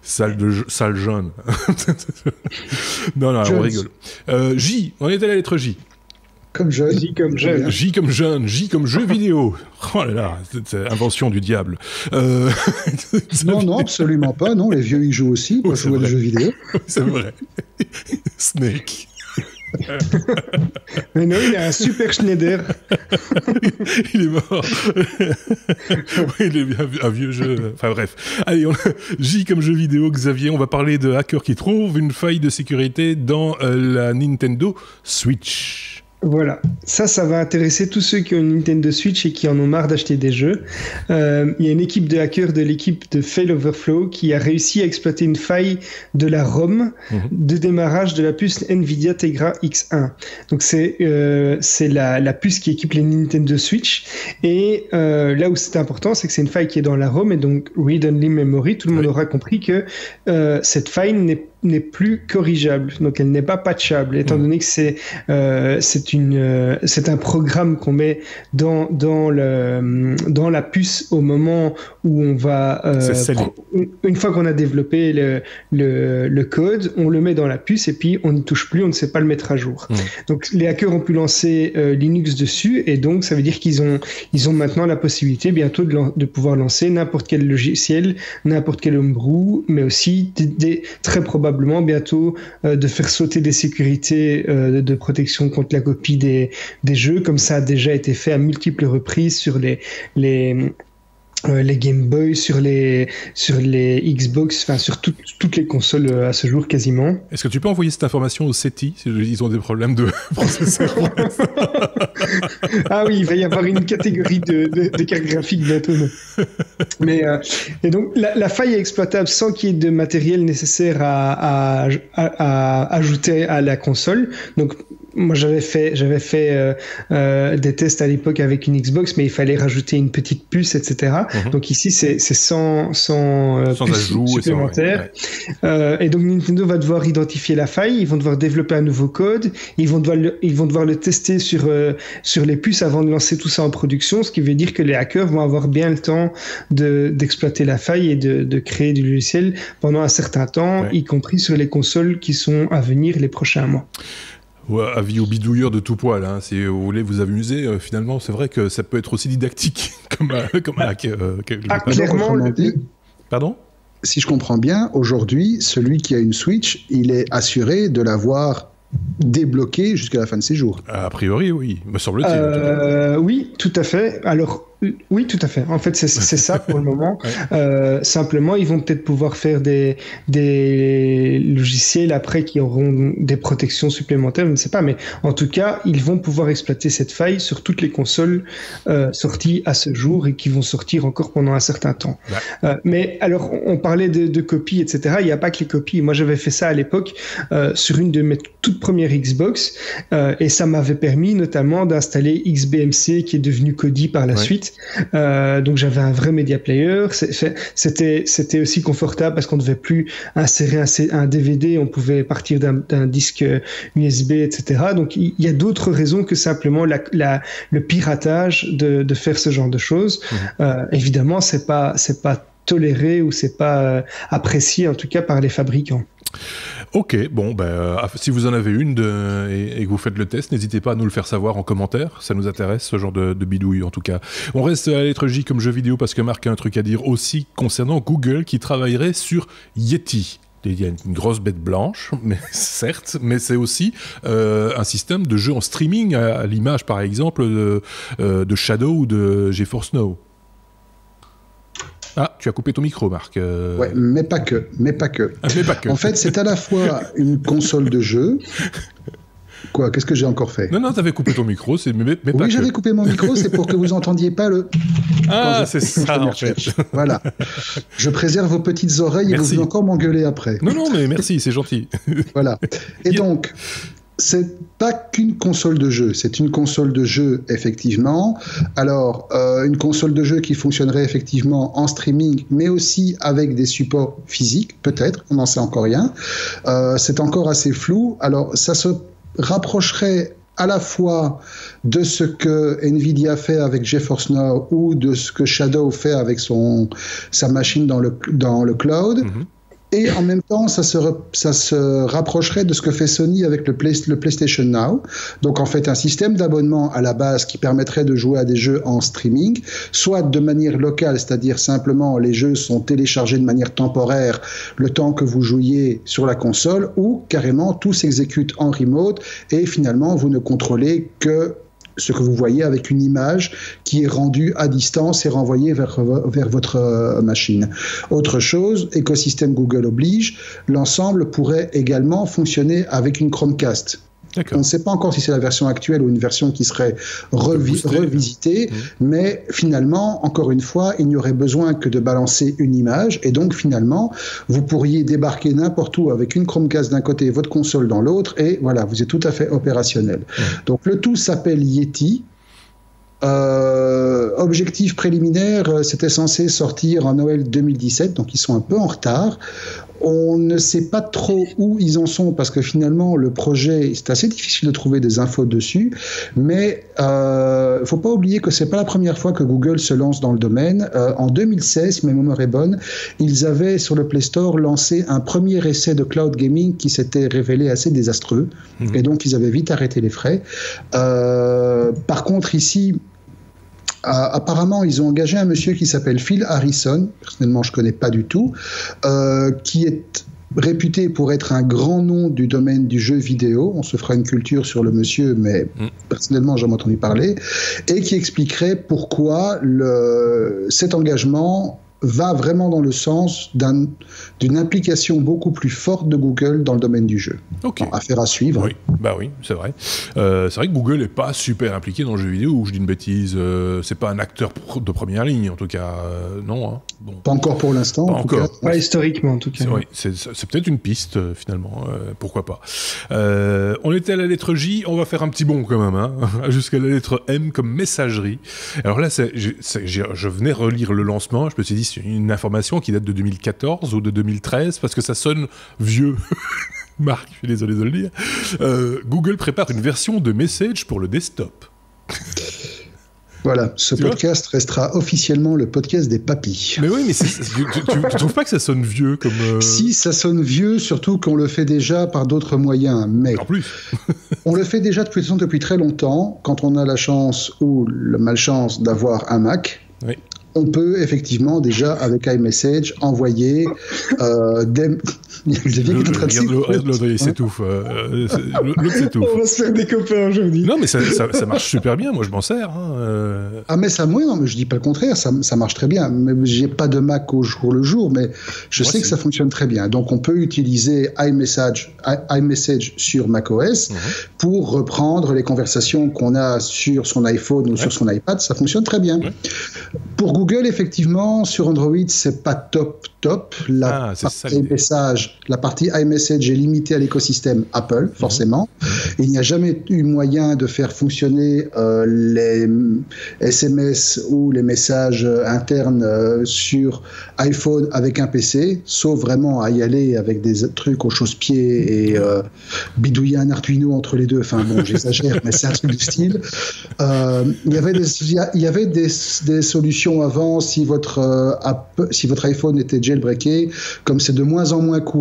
Sale jeune. Non, on rigole. J, on est à la lettre J. Comme jeune. J comme jeune. J comme jeune, J comme jeu vidéo. Oh là là, c'est invention du diable. Non, absolument pas. Non, les vieux, ils jouent aussi pour jouer à des jeux vidéo. C'est vrai. Snake. Mais non, il a un super Schneider. Il est mort. Il est bien un vieux jeu. Enfin bref. Allez, J comme jeu vidéo, Xavier, on va parler de hackers qui trouvent une faille de sécurité dans la Nintendo Switch. Voilà, ça va intéresser tous ceux qui ont une Nintendo Switch et qui en ont marre d'acheter des jeux. Il y a une équipe de hackers de l'équipe de Failoverflow qui a réussi à exploiter une faille de la ROM de démarrage de la puce Nvidia Tegra X1. Donc c'est la puce qui équipe les Nintendo Switch, et là où c'est important, c'est que c'est une faille qui est dans la ROM, et donc Read Only Memory, tout le monde aura compris que cette faille n'est plus corrigeable, donc elle n'est pas patchable, étant donné que c'est un programme qu'on met dans la puce au moment où on va une fois qu'on a développé le code, on le met dans la puce et puis on n'y touche plus, on ne sait pas le mettre à jour. Donc les hackers ont pu lancer Linux dessus, et donc ça veut dire qu'ils ont maintenant la possibilité bientôt de pouvoir lancer n'importe quel logiciel, n'importe quel homebrew, mais aussi très probablement bientôt de faire sauter des sécurités de protection contre la copie des jeux, comme ça a déjà été fait à multiples reprises sur les les Game Boy, sur les Xbox, enfin sur toutes les consoles à ce jour quasiment. Est-ce que tu peux envoyer cette information au SETI si ils ont des problèmes de processeur? Ah oui, il va y avoir une catégorie de cartes graphiques bientôt. Mais et donc la faille est exploitable sans qu'il y ait de matériel nécessaire à ajouter à la console. Donc moi, j'avais fait des tests à l'époque avec une Xbox, mais il fallait rajouter une petite puce, etc. Donc ici, c'est sans puce ajout supplémentaire. Et donc Nintendo va devoir identifier la faille. Ils vont devoir développer un nouveau code. Ils vont devoir le tester sur les puces avant de lancer tout ça en production. Ce qui veut dire que les hackers vont avoir bien le temps d'exploiter la faille et de créer du logiciel pendant un certain temps, y compris sur les consoles qui sont à venir les prochains mois. Ouais, avis aux bidouilleurs de tout poil, hein. Si vous voulez vous amuser, finalement, c'est vrai que ça peut être aussi didactique comme hack. Clairement, Pardon ? Si je comprends bien, aujourd'hui, celui qui a une Switch, il est assuré de l'avoir débloqué jusqu'à la fin de ses jours. A priori, oui, me semble-t-il. Oui, tout à fait. Alors, oui, tout à fait. En fait, c'est ça pour le moment. Simplement, ils vont peut-être pouvoir faire des logiciels après qui auront des protections supplémentaires, je ne sais pas. Mais en tout cas, ils vont pouvoir exploiter cette faille sur toutes les consoles sorties à ce jour et qui vont sortir encore pendant un certain temps. Mais alors, on parlait de copies, etc. Il n'y a pas que les copies. Moi, j'avais fait ça à l'époque sur une de mes toutes premières Xbox et ça m'avait permis notamment d'installer XBMC qui est devenu Kodi par la suite. Donc j'avais un vrai media player. C'était aussi confortable parce qu'on ne devait plus insérer un DVD, on pouvait partir d'un disque USB, etc. Donc il y a d'autres raisons que simplement le piratage de faire ce genre de choses. Évidemment, c'est pas toléré ou c'est pas apprécié en tout cas par les fabricants. Ok, bon, si vous en avez une et que vous faites le test, n'hésitez pas à nous le faire savoir en commentaire, ça nous intéresse, ce genre de bidouille en tout cas. On reste à la lettre J comme jeu vidéo parce que Marc a un truc à dire aussi concernant Google qui travaillerait sur Yeti. Il y a une grosse bête blanche, mais certes, mais c'est aussi un système de jeu en streaming à l'image par exemple de Shadow ou de GeForce Now. Ah, tu as coupé ton micro, Marc. Ouais, mais pas que. En fait, c'est à la fois une console de jeu. Quoi ? Qu'est-ce que j'ai encore fait ? Non, t'avais coupé ton micro, mais pas que. Oui, j'avais coupé mon micro, c'est pour que vous entendiez pas le... Ah, c'est ça, en fait. Voilà. Je préserve vos petites oreilles et vous pouvez encore m'engueuler après. Non, mais merci, c'est gentil. Voilà. Et donc... c'est pas qu'une console de jeu, c'est une console de jeu effectivement. Alors, une console de jeu qui fonctionnerait effectivement en streaming, mais aussi avec des supports physiques, peut-être, on n'en sait encore rien. C'est encore assez flou. Alors, ça se rapprocherait à la fois de ce que Nvidia fait avec GeForce Now ou de ce que Shadow fait avec sa machine dans le cloud. Et en même temps, ça se rapprocherait de ce que fait Sony avec le PlayStation Now. Donc en fait, un système d'abonnement à la base qui permettrait de jouer à des jeux en streaming, soit de manière locale, c'est-à-dire simplement les jeux sont téléchargés de manière temporaire le temps que vous jouiez sur la console, ou carrément tout s'exécute en remote et finalement vous ne contrôlez que ce que vous voyez avec une image qui est rendue à distance et renvoyée vers votre machine. Autre chose, écosystème Google oblige, l'ensemble pourrait également fonctionner avec une Chromecast. On ne sait pas encore si c'est la version actuelle ou une version qui serait revisitée, mais finalement, encore une fois, il n'y aurait besoin que de balancer une image, et donc finalement, vous pourriez débarquer n'importe où avec une Chromecast d'un côté et votre console dans l'autre, et voilà, vous êtes tout à fait opérationnel. Donc le tout s'appelle Yeti. Objectif préliminaire, c'était censé sortir en Noël 2017, donc ils sont un peu en retard. On ne sait pas trop où ils en sont parce que finalement le projet, c'est assez difficile de trouver des infos dessus, mais faut pas oublier que c'est pas la première fois que Google se lance dans le domaine. En 2016, si ma mémoire est bonne, ils avaient sur le Play Store lancé un premier essai de cloud gaming qui s'était révélé assez désastreux, et donc ils avaient vite arrêté les frais. Par contre ici, apparemment, ils ont engagé un monsieur qui s'appelle Phil Harrison, personnellement je ne connais pas du tout, qui est réputé pour être un grand nom du domaine du jeu vidéo. On se fera une culture sur le monsieur, mais personnellement, j'en ai entendu parler. Et qui expliquerait pourquoi cet engagement va vraiment dans le sens d'une implication beaucoup plus forte de Google dans le domaine du jeu. Okay. Affaire à suivre. Oui, bah oui, c'est vrai. C'est vrai que Google n'est pas super impliqué dans le jeu vidéo, ou je dis une bêtise, c'est pas un acteur de première ligne, en tout cas, non. Hein. Bon. Pas encore pour l'instant. Pas encore. Pas historiquement, en tout cas. C'est peut-être une piste, finalement, pourquoi pas. On était à la lettre J, on va faire un petit bond quand même, hein, jusqu'à la lettre M comme messagerie. Alors là, je venais relire le lancement, je me suis dit, c'est une information qui date de 2014 ou de 2013, parce que ça sonne vieux. Marc, je suis désolé de le dire. Google prépare une version de Message pour le desktop. Voilà, ce podcast restera officiellement le podcast des papis. Mais oui, mais tu trouves pas que ça sonne vieux comme... Si, ça sonne vieux, surtout qu'on le fait déjà par d'autres moyens. Mais en plus. On le fait déjà depuis très longtemps, quand on a la chance ou la malchance d'avoir un Mac. Oui. On peut effectivement déjà avec iMessage envoyer des... L'autre il s'étouffe. L'autre s'étouffe. On va se faire des copains aujourd'hui. Non, mais ça marche super bien. Moi, je m'en sers. Ah, mais ça, moi, non, mais je dis pas le contraire. Ça marche très bien. Mais j'ai pas de Mac au jour le jour, mais je sais que ça fonctionne très bien. Donc, on peut utiliser iMessage sur macOS pour reprendre les conversations qu'on a sur son iPhone ou sur son iPad. Ça fonctionne très bien. Pour Google, effectivement, sur Android, c'est pas top. La partie iMessage est limitée à l'écosystème Apple, forcément. Il n'y a jamais eu moyen de faire fonctionner les SMS ou les messages internes sur iPhone avec un PC, sauf vraiment à y aller avec des trucs aux chausse-pieds et bidouiller un Arduino entre les deux. Enfin bon, j'exagère, mais c'est un truc du style. Il y avait des solutions avant si votre iPhone était jailbreaké, comme c'est de moins en moins courant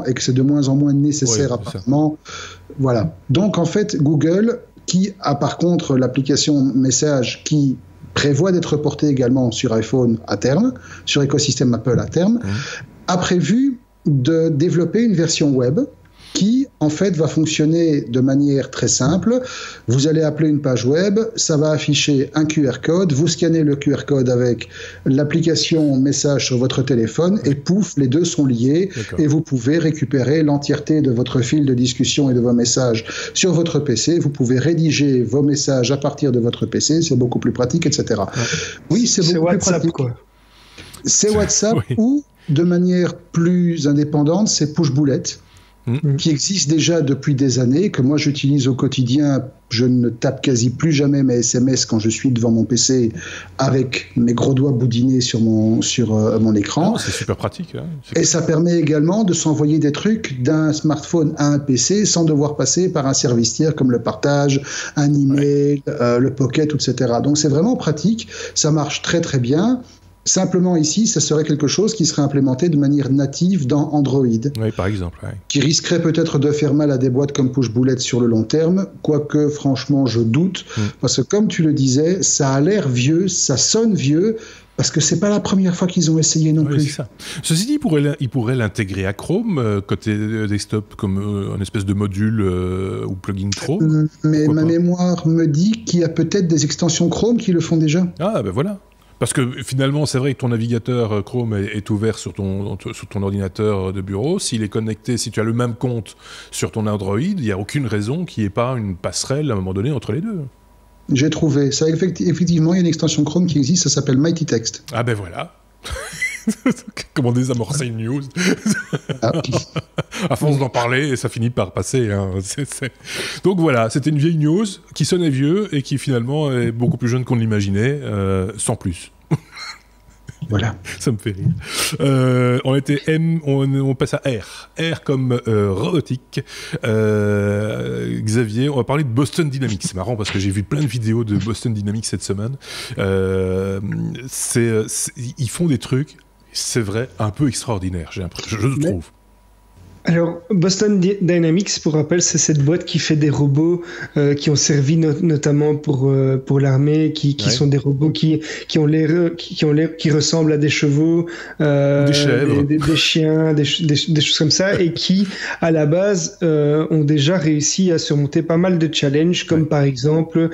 et que c'est de moins en moins nécessaire apparemment. Voilà. Donc en fait, Google, qui a par contre l'application Message qui prévoit d'être portée également sur iPhone à terme, sur écosystème Apple à terme, a prévu de développer une version web qui, en fait, va fonctionner de manière très simple. Vous allez appeler une page web, ça va afficher un QR code, vous scannez le QR code avec l'application Message sur votre téléphone, et pouf, les deux sont liés, et vous pouvez récupérer l'entièreté de votre fil de discussion et de vos messages sur votre PC. Vous pouvez rédiger vos messages à partir de votre PC, c'est beaucoup plus pratique, etc. Oui, c'est beaucoup plus pratique. Quoi. C'est WhatsApp, ou, de manière plus indépendante, c'est Pushbullet, qui existe déjà depuis des années, que moi j'utilise au quotidien. Je ne tape quasi plus jamais mes SMS quand je suis devant mon PC avec mes gros doigts boudinés sur mon écran. C'est super pratique. Hein. Et ça permet également de s'envoyer des trucs d'un smartphone à un PC sans devoir passer par un service tiers comme le partage, un email, le Pocket, etc. Donc c'est vraiment pratique, ça marche très très bien. Simplement ici, ça serait quelque chose qui serait implémenté de manière native dans Android. Oui, par exemple. Oui. Qui risquerait peut-être de faire mal à des boîtes comme Pushbullet sur le long terme, quoique franchement je doute, parce que comme tu le disais, ça a l'air vieux, ça sonne vieux, parce que c'est pas la première fois qu'ils ont essayé non plus. C'est ça. Ceci dit, ils pourraient l'intégrer à Chrome, côté desktop, comme un espèce de module ou plugin Chrome. Mais ma mémoire me dit qu'il y a peut-être des extensions Chrome qui le font déjà. Ah, ben voilà. Parce que finalement, c'est vrai que ton navigateur Chrome est ouvert sur ton ordinateur de bureau. S'il est connecté, si tu as le même compte sur ton Android, il n'y a aucune raison qu'il n'y ait pas une passerelle à un moment donné entre les deux. J'ai trouvé. Ça, effectivement, il y a une extension Chrome qui existe, ça s'appelle Mighty Text. Ah ben voilà. Comment désamorcer une news. À force d'en parler, ça finit par passer. Hein. Donc voilà, c'était une vieille news qui sonnait vieux et qui finalement est beaucoup plus jeune qu'on l'imaginait, sans plus. Voilà. Ça me fait rire. On était M, on passe à R. R comme robotique. Xavier, on va parler de Boston Dynamics. C'est marrant parce que j'ai vu plein de vidéos de Boston Dynamics cette semaine. Ils font des trucs, c'est vrai, un peu extraordinaires, j'ai l'impression. Je trouve. Alors, Boston Dynamics, pour rappel, c'est cette boîte qui fait des robots qui ont servi notamment pour l'armée, qui sont des robots qui ressemblent à des chevaux, des chèvres, des chiens, des choses comme ça, et qui, à la base, ont déjà réussi à surmonter pas mal de challenges, comme par exemple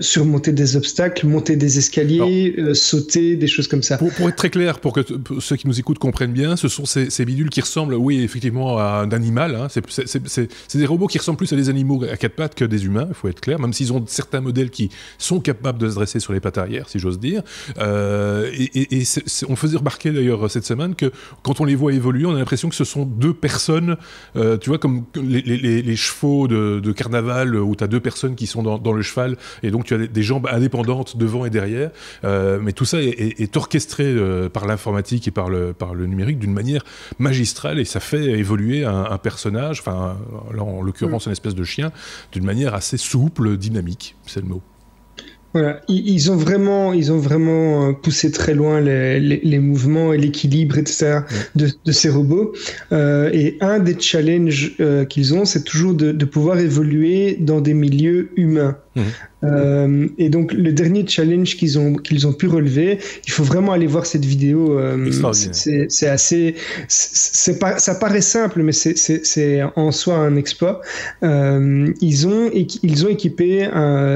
surmonter des obstacles, monter des escaliers, sauter, des choses comme ça. Pour être très clair, pour ceux qui nous écoutent comprennent bien, ce sont ces bidules qui ressemblent, oui, effectivement, à un animal. Hein. C'est des robots qui ressemblent plus à des animaux à quatre pattes que des humains, il faut être clair, même s'ils ont certains modèles qui sont capables de se dresser sur les pattes arrière, si j'ose dire. On faisait remarquer d'ailleurs cette semaine que quand on les voit évoluer, on a l'impression que ce sont deux personnes, tu vois, comme les chevaux de carnaval où tu as deux personnes qui sont dans le cheval, et donc tu as des jambes indépendantes devant et derrière. Mais tout ça est orchestré par l'informatique et par le numérique d'une manière magistrale, et ça fait évoluer un personnage, enfin là en l'occurrence une espèce de chien, d'une manière assez souple, dynamique, c'est le mot. Voilà, ils ont vraiment poussé très loin les mouvements et l'équilibre, etc. de ces robots. Et un des challenges qu'ils ont, c'est toujours de pouvoir évoluer dans des milieux humains. Et donc le dernier challenge qu'ils ont pu relever, il faut vraiment aller voir cette vidéo. C'est assez, ça paraît simple, mais c'est en soi un exploit. Ils ont équipé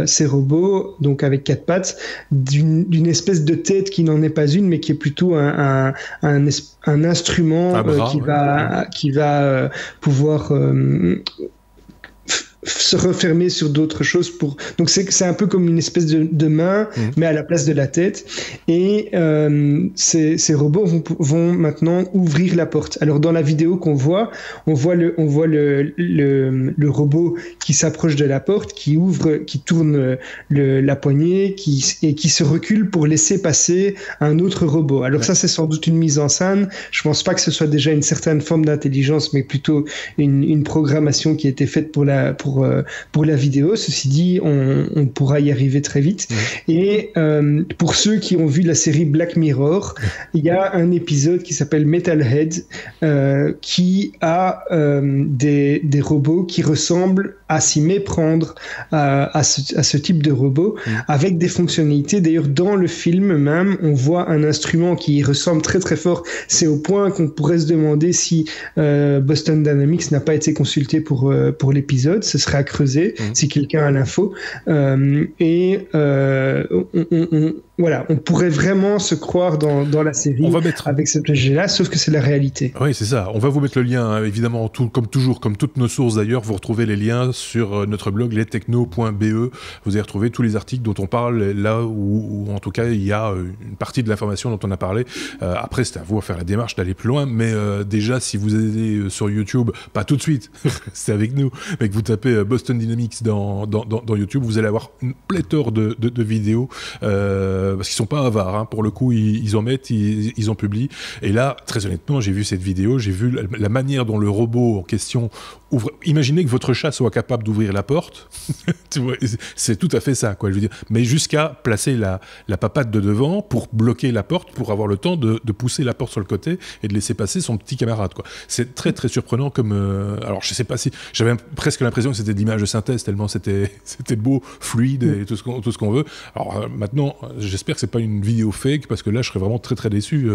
ces robots, donc avec quatre pattes, d'une espèce de tête qui n'en est pas une, mais qui est plutôt un instrument qui va pouvoir se refermer sur d'autres choses donc c'est un peu comme une espèce de main mais à la place de la tête, et ces robots vont maintenant ouvrir la porte. Alors dans la vidéo qu'on voit, on voit le robot qui s'approche de la porte, qui tourne la poignée, qui se recule pour laisser passer un autre robot. Alors ça, c'est sans doute une mise en scène. Je pense pas que ce soit déjà une certaine forme d'intelligence, mais plutôt une programmation qui a été faite pour la vidéo. Ceci dit, on pourra y arriver très vite. Et pour ceux qui ont vu la série Black Mirror, il y a un épisode qui s'appelle Metalhead qui a des robots qui ressemblent à s'y méprendre à ce type de robot, avec des fonctionnalités. D'ailleurs, dans le film même, on voit un instrument qui ressemble très très fort. C'est au point qu'on pourrait se demander si Boston Dynamics n'a pas été consulté pour l'épisode. Ce serait à creuser si quelqu'un a l'info. Voilà, on pourrait vraiment se croire dans la série avec cet objet-là, sauf que c'est la réalité. Oui, c'est ça. On va vous mettre le lien, hein, évidemment, comme toujours, comme toutes nos sources d'ailleurs. Vous retrouvez les liens sur notre blog lestechno.be. Vous allez retrouver tous les articles dont on parle, là où en tout cas il y a une partie de l'information dont on a parlé. Après, c'est à vous à faire la démarche d'aller plus loin, mais déjà, si vous allez sur YouTube, pas tout de suite, c'est avec nous, mais que vous tapez Boston Dynamics dans YouTube, vous allez avoir une pléthore de vidéos, parce qu'ils sont pas avares, hein. Pour le coup, ils en mettent, ils en publient. Et là, très honnêtement, j'ai vu cette vidéo, j'ai vu la manière dont le robot en question ouvre. Imaginez que votre chat soit capable d'ouvrir la porte. Tu vois, c'est tout à fait ça, quoi. Je veux dire, mais jusqu'à placer la papate de devant pour bloquer la porte, pour avoir le temps de pousser la porte sur le côté et de laisser passer son petit camarade, quoi. C'est très très surprenant comme. Alors, je sais pas si j'avais presque l'impression que c'était de l'image de synthèse tellement c'était beau, fluide et tout ce qu'on veut. Alors maintenant, j'espère que c'est pas une vidéo fake, parce que là je serais vraiment très très déçu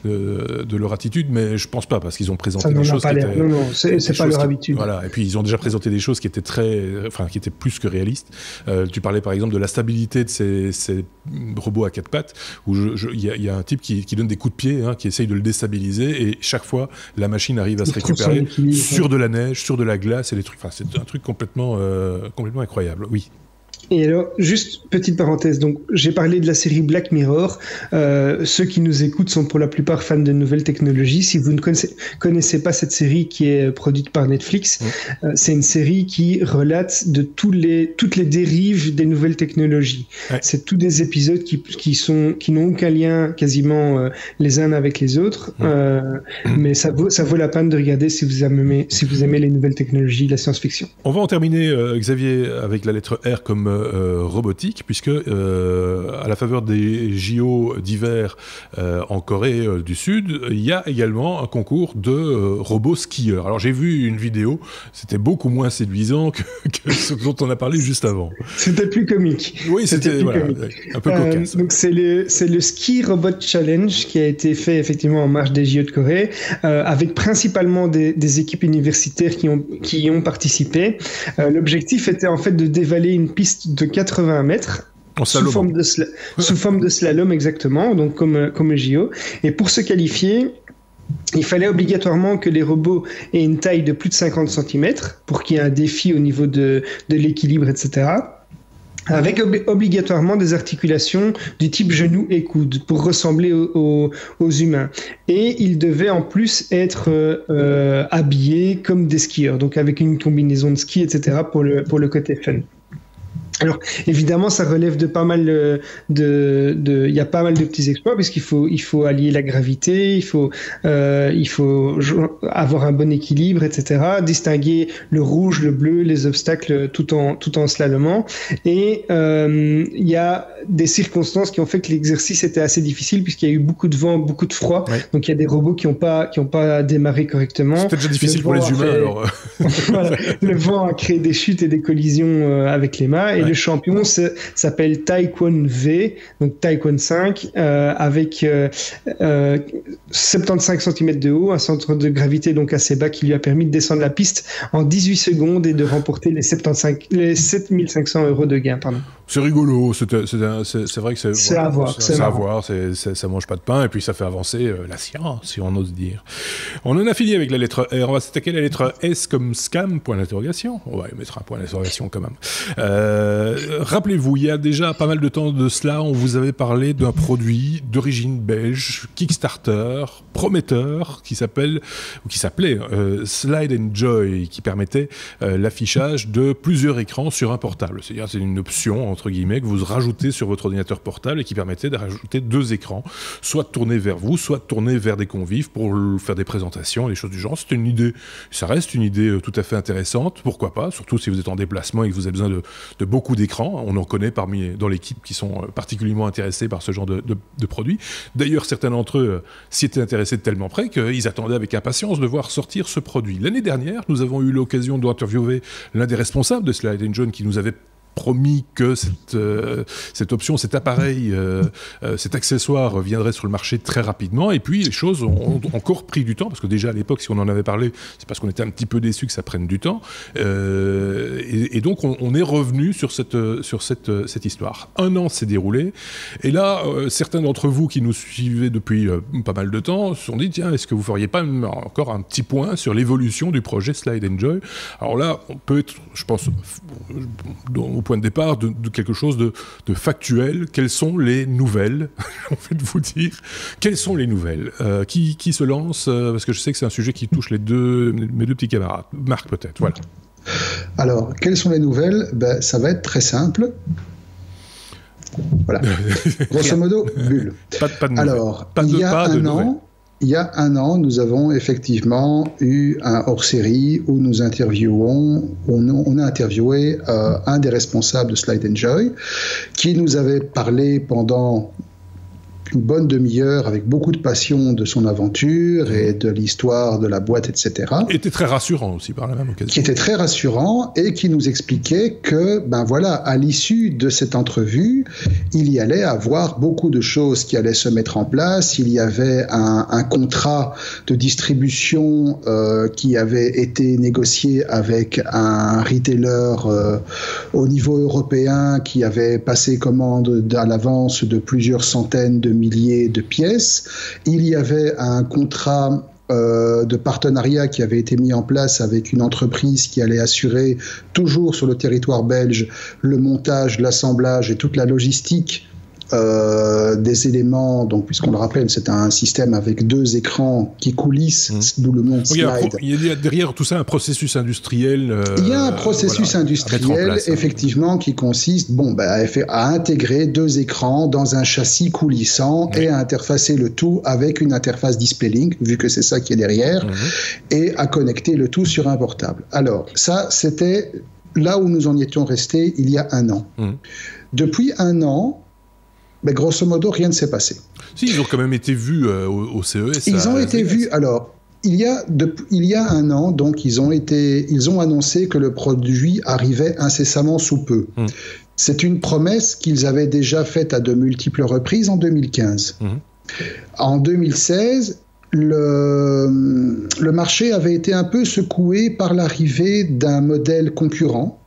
de leur attitude, mais je pense pas, parce qu'ils ont présenté des choses non, c'est pas leur habitude. Voilà, et puis ils ont déjà présenté des choses qui étaient qui étaient plus que réalistes. Tu parlais par exemple de la stabilité de ces robots à quatre pattes, où il y a un type qui donne des coups de pied, hein, qui essaye de le déstabiliser, et chaque fois la machine arrive à se récupérer sur de la neige, sur de la glace et des trucs. Enfin, c'est un truc complètement incroyable. Oui. Et alors, juste petite parenthèse, donc j'ai parlé de la série Black Mirror. Ceux qui nous écoutent sont pour la plupart fans de nouvelles technologies. Si vous ne connaissez pas cette série qui est produite par Netflix, c'est une série qui relate de toutes les dérives des nouvelles technologies. Ouais. C'est tous des épisodes qui n'ont aucun lien quasiment les uns avec les autres, mais ça vaut la peine de regarder si vous aimez les nouvelles technologies, la science-fiction. On va en terminer, Xavier, avec la lettre R comme robotique, puisque à la faveur des JO d'hiver en Corée du Sud, il y a également un concours de robots skieurs. Alors j'ai vu une vidéo, c'était beaucoup moins séduisant que ce dont on a parlé juste avant. C'était plus comique. Oui, c'était un peu cocasse. Donc c'est le Ski Robot Challenge qui a été fait effectivement en marge des JO de Corée, avec principalement des équipes universitaires qui y ont participé. L'objectif était en fait de dévaler une piste de 80 mètres. Sous forme de slalom, exactement, donc comme JO. Et pour se qualifier, il fallait obligatoirement que les robots aient une taille de plus de 50 cm pour qu'il y ait un défi au niveau de l'équilibre, etc. Avec obligatoirement des articulations du type genou et coude pour ressembler aux humains. Et ils devaient en plus être habillés comme des skieurs, donc avec une combinaison de ski, etc. pour le côté fun. Alors évidemment, ça relève de pas mal il y a pas mal de petits exploits puisqu'il faut allier la gravité, il faut avoir un bon équilibre, etc. Distinguer le rouge, le bleu, les obstacles tout en slalomant. Et il y a des circonstances qui ont fait que l'exercice était assez difficile puisqu'il y a eu beaucoup de vent, beaucoup de froid. Ouais. Donc il y a des robots qui ont pas démarré correctement. C'était déjà difficile pour les humains alors. Voilà, le vent a créé des chutes et des collisions avec les mâts. Et le champion s'appelle Taekwon V, donc Taekwon 5, avec 75 cm de haut, un centre de gravité donc assez bas qui lui a permis de descendre la piste en 18 secondes et de remporter les 7500 € de gain. Pardon. C'est rigolo, c'est vrai que c'est à voir. Ça mange pas de pain et puis ça fait avancer la science, si on ose dire. On en a fini avec la lettre R, on va s'attaquer à la lettre S comme scam, point d'interrogation. On va y mettre un point d'interrogation quand même. Rappelez-vous, il y a déjà pas mal de temps de cela, on vous avait parlé d'un produit d'origine belge, Kickstarter, prometteur, qui s'appelait Slide and Joy, qui permettait l'affichage de plusieurs écrans sur un portable. C'est-à-dire c'est une option entre guillemets que vous rajoutez sur votre ordinateur portable et qui permettait de rajouter 2 écrans, soit tournés vers vous, soit tournés vers des convives pour faire des présentations, des choses du genre. C'était une idée, ça reste une idée tout à fait intéressante, pourquoi pas, surtout si vous êtes en déplacement et que vous avez besoin de beaucoup d'écrans. On en connaît dans l'équipe qui sont particulièrement intéressés par ce genre de produits. D'ailleurs, certains d'entre eux s'y étaient intéressés de tellement près qu'ils attendaient avec impatience de voir sortir ce produit. L'année dernière, nous avons eu l'occasion d'interviewer l'un des responsables de Slide & Joy qui nous avait promis que cette option, cet appareil, cet accessoire viendrait sur le marché très rapidement. Et puis, les choses ont encore pris du temps, parce que déjà à l'époque, si on en avait parlé, c'est parce qu'on était un petit peu déçus que ça prenne du temps. Et donc, on est revenu sur cette histoire. 1 an s'est déroulé. Et là, certains d'entre vous qui nous suivaient depuis pas mal de temps se sont dit, tiens, est-ce que vous feriez pas encore un petit point sur l'évolution du projet Slide & Joy ? Alors là, on peut être, je pense, au point de départ de quelque chose de factuel. Quelles sont les nouvelles ? En fait, vous dire quelles sont les nouvelles. Qui se lance parce que je sais que c'est un sujet qui touche mes deux petits camarades. Marc, peut-être. Voilà. Alors, quelles sont les nouvelles ? Ça va être très simple. Voilà. Grosso modo, bulle. Pas de nouvelles. Alors, il y a un an, nous avons effectivement eu un hors-série où on a interviewé un des responsables de Slide & Joy qui nous avait parlé pendant une bonne demi-heure avec beaucoup de passion de son aventure et de l'histoire de la boîte, etc. Il était très rassurant aussi par la même occasion. Qui était très rassurant et qui nous expliquait que, à l'issue de cette entrevue, il y allait avoir beaucoup de choses qui allaient se mettre en place. Il y avait un contrat de distribution qui avait été négocié avec un retailer au niveau européen qui avait passé commande à l'avance de plusieurs centaines de milliers de pièces. Il y avait un contrat de partenariat qui avait été mis en place avec une entreprise qui allait assurer toujours sur le territoire belge le montage, l'assemblage et toute la logistique des éléments, donc puisqu'on le rappelle, c'est un système avec 2 écrans qui coulissent, d'où le nom Slide. Il y a derrière tout ça un processus industriel. Il y a un processus industriel, place, effectivement, qui consiste à intégrer 2 écrans dans un châssis coulissant et à interfacer le tout avec une interface DisplayLink, vu que c'est ça qui est derrière, et à connecter le tout sur un portable. Alors, ça, c'était là où nous en étions restés il y a un an. Depuis un an, grosso modo, rien ne s'est passé. Si, ils ont quand même été vus au CES. Ils ont été vus, alors, il y a un an, donc, ils ont annoncé que le produit arrivait incessamment sous peu. C'est une promesse qu'ils avaient déjà faite à de multiples reprises en 2015. En 2016, le marché avait été un peu secoué par l'arrivée d'un modèle concurrent,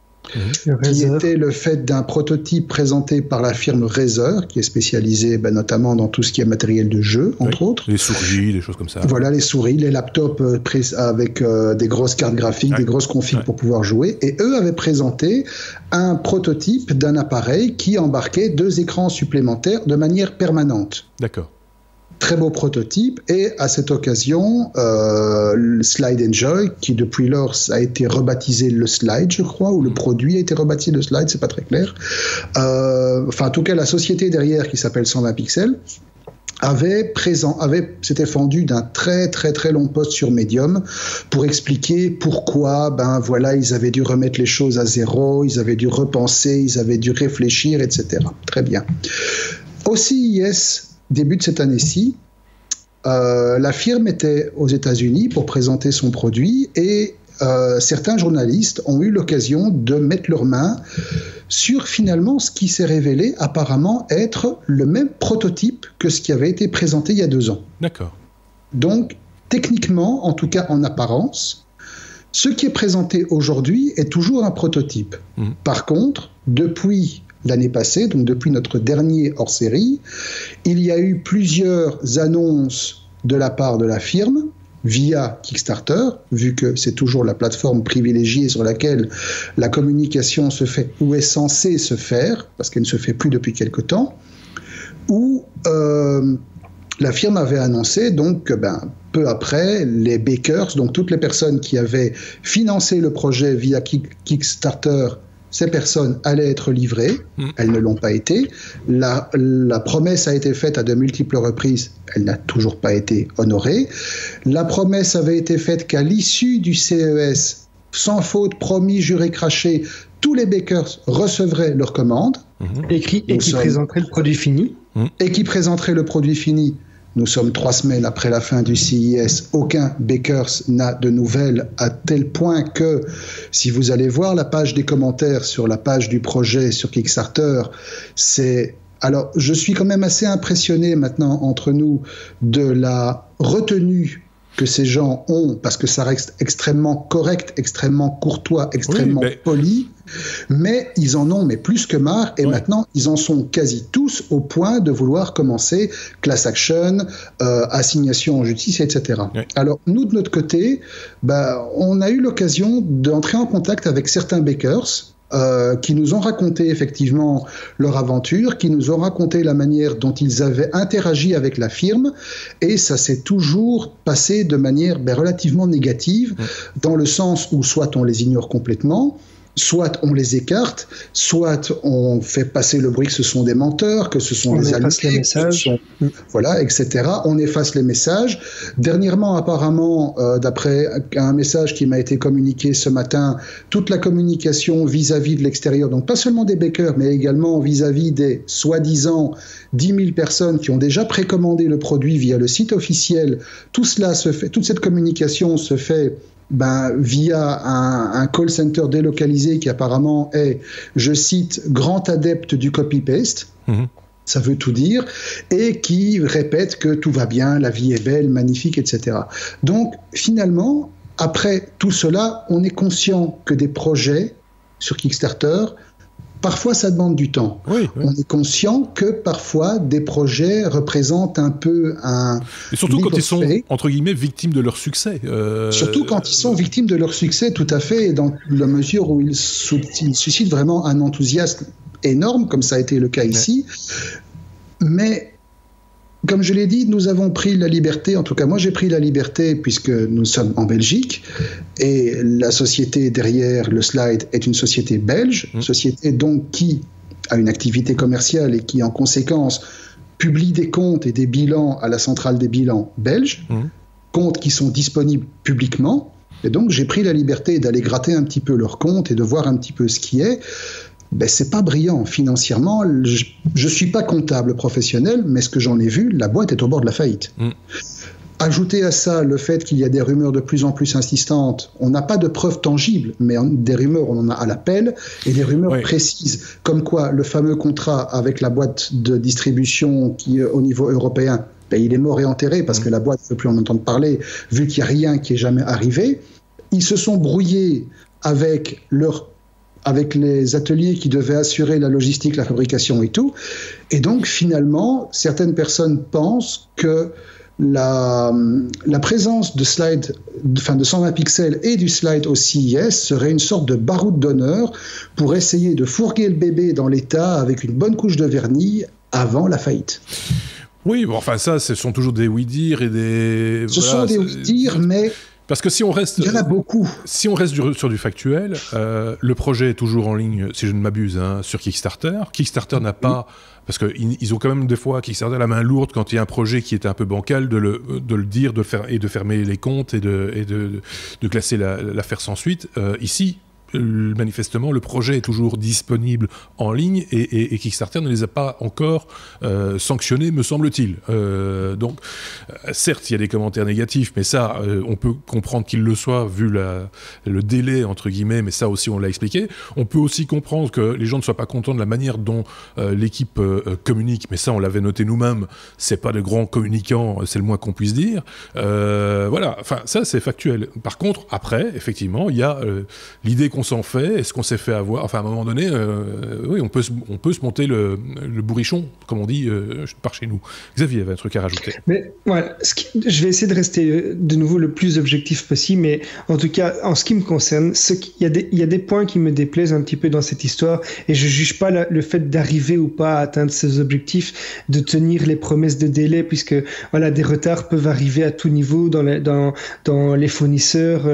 qui était le fait d'un prototype présenté par la firme Razer, qui est spécialisée notamment dans tout ce qui est matériel de jeu, entre autres. Les souris, les choses comme ça. Voilà, les souris, les laptops avec des grosses cartes graphiques, des grosses configs pour pouvoir jouer. Et eux avaient présenté un prototype d'un appareil qui embarquait 2 écrans supplémentaires de manière permanente. D'accord. Très beau prototype, et à cette occasion, le Slide Enjoy, qui depuis lors a été rebaptisé le Slide, je crois, ou le produit a été rebaptisé le Slide, c'est pas très clair. En tout cas, la société derrière, qui s'appelle 120 pixels, s'était fendu d'un très très très long post sur Medium pour expliquer pourquoi ils avaient dû remettre les choses à zéro, ils avaient dû repenser, ils avaient dû réfléchir, etc. Très bien. Au CES début de cette année-ci, la firme était aux États-Unis pour présenter son produit, et certains journalistes ont eu l'occasion de mettre leurs mains sur finalement ce qui s'est révélé apparemment être le même prototype que ce qui avait été présenté il y a 2 ans. D'accord. Donc, techniquement, en tout cas en apparence, ce qui est présenté aujourd'hui est toujours un prototype. Par contre, depuis l'année passée, donc depuis notre dernier hors-série, il y a eu plusieurs annonces de la part de la firme via Kickstarter, vu que c'est toujours la plateforme privilégiée sur laquelle la communication se fait ou est censée se faire, parce qu'elle ne se fait plus depuis quelque temps, où la firme avait annoncé donc que peu après, les backers, donc toutes les personnes qui avaient financé le projet via Kickstarter, ces personnes allaient être livrées, elles ne l'ont pas été. La promesse a été faite à de multiples reprises, elle n'a toujours pas été honorée. La promesse avait été faite qu'à l'issue du CES, sans faute, promis, juré, craché, tous les bakers recevraient leur commande. Et qui présenteraient le produit fini. Et qui présenteraient le produit fini. Nous sommes 3 semaines après la fin du CES. Aucun Bakers n'a de nouvelles, à tel point que, si vous allez voir la page des commentaires sur la page du projet sur Kickstarter, c'est... Alors, je suis quand même assez impressionné maintenant, entre nous, de la retenue que ces gens ont, parce que ça reste extrêmement correct, extrêmement courtois, extrêmement poli, mais ils en ont plus que marre, et maintenant ils en sont quasi tous au point de vouloir commencer class action, assignation en justice, etc. Alors nous, de notre côté, on a eu l'occasion d'entrer en contact avec certains bakers, qui nous ont raconté effectivement leur aventure, qui nous ont raconté la manière dont ils avaient interagi avec la firme, et ça s'est toujours passé de manière relativement négative, dans le sens où soit on les ignore complètement, soit on les écarte, soit on fait passer le bruit que ce sont des menteurs, que ce sont des alliés, voilà, etc. On efface les messages. Dernièrement, apparemment, d'après un message qui m'a été communiqué ce matin, toute la communication vis-à-vis de l'extérieur, donc pas seulement des bakers, mais également vis-à-vis des soi-disant 10 000 personnes qui ont déjà précommandé le produit via le site officiel, tout cela se fait, toute cette communication se fait via un call center délocalisé qui apparemment est, je cite, grand adepte du copy-paste. Ça veut tout dire, et qui répète que tout va bien, la vie est belle, magnifique, etc. Donc, finalement, après tout cela, on est conscient que des projets sur Kickstarter, parfois ça demande du temps. On est conscient que parfois des projets représentent un peu un... Et surtout quand ils sont, entre guillemets, victimes de leur succès. Surtout quand ils sont victimes de leur succès, tout à fait, et dans la mesure où ils suscitent vraiment un enthousiasme énorme, comme ça a été le cas ici. Mais... comme je l'ai dit, nous avons pris la liberté, en tout cas moi j'ai pris la liberté puisque nous sommes en Belgique et la société derrière le Slide est une société belge, société donc qui a une activité commerciale et qui en conséquence publie des comptes et des bilans à la centrale des bilans belge, comptes qui sont disponibles publiquement. Et donc, j'ai pris la liberté d'aller gratter un petit peu leur compte et de voir un petit peu ce qui est. Ben, c'est pas brillant financièrement. Je suis pas comptable professionnel, mais ce que j'en ai vu, la boîte est au bord de la faillite. Ajoutez à ça le fait qu'il y a des rumeurs de plus en plus insistantes. On n'a pas de preuves tangibles, mais des rumeurs, on en a à l'appel, et des rumeurs précises, comme quoi le fameux contrat avec la boîte de distribution qui, au niveau européen, ben, il est mort et enterré parce que la boîte ne veut plus en entendre parler, vu qu'il n'y a rien qui est jamais arrivé. Ils se sont brouillés avec les ateliers qui devaient assurer la logistique, la fabrication et tout. Et donc, finalement, certaines personnes pensent que la présence de de 120 pixels et du slide au CES serait une sorte de baroud d'honneur pour essayer de fourguer le bébé dans l'état avec une bonne couche de vernis avant la faillite. Oui, bon, enfin ça, ce sont toujours des oui-dire et des... Ce sont des oui-dire, mais... Parce que si on reste, il y en a beaucoup. Si on reste sur du factuel, le projet est toujours en ligne, si je ne m'abuse, sur Kickstarter. Kickstarter n'a pas, parce qu'ils ont quand même des fois Kickstarter la main lourde quand il y a un projet qui est un peu bancal de le dire, de fermer les comptes et de classer l'affaire sans suite. Ici, manifestement, le projet est toujours disponible en ligne et Kickstarter ne les a pas encore sanctionnés, me semble-t-il. Donc, certes, il y a des commentaires négatifs, mais ça, on peut comprendre qu'il le soit vu le délai, entre guillemets, mais ça aussi, on l'a expliqué. On peut aussi comprendre que les gens ne soient pas contents de la manière dont l'équipe communique, mais ça, on l'avait noté nous-mêmes, c'est pas de grands communicants, c'est le moins qu'on puisse dire. Voilà, enfin, ça, c'est factuel. Par contre, après, effectivement, il y a l'idée qu'on s'en fait, est-ce qu'on s'est fait avoir, enfin à un moment donné, oui, on peut se monter le bourrichon, comme on dit par chez nous. Xavier avait un truc à rajouter. Mais voilà, je vais essayer de rester de nouveau le plus objectif possible, mais en tout cas, en ce qui me concerne, il y a des points qui me déplaisent un petit peu dans cette histoire, et je juge pas le fait d'arriver ou pas à atteindre ces objectifs, de tenir les promesses de délai, puisque voilà, des retards peuvent arriver à tout niveau dans les fournisseurs,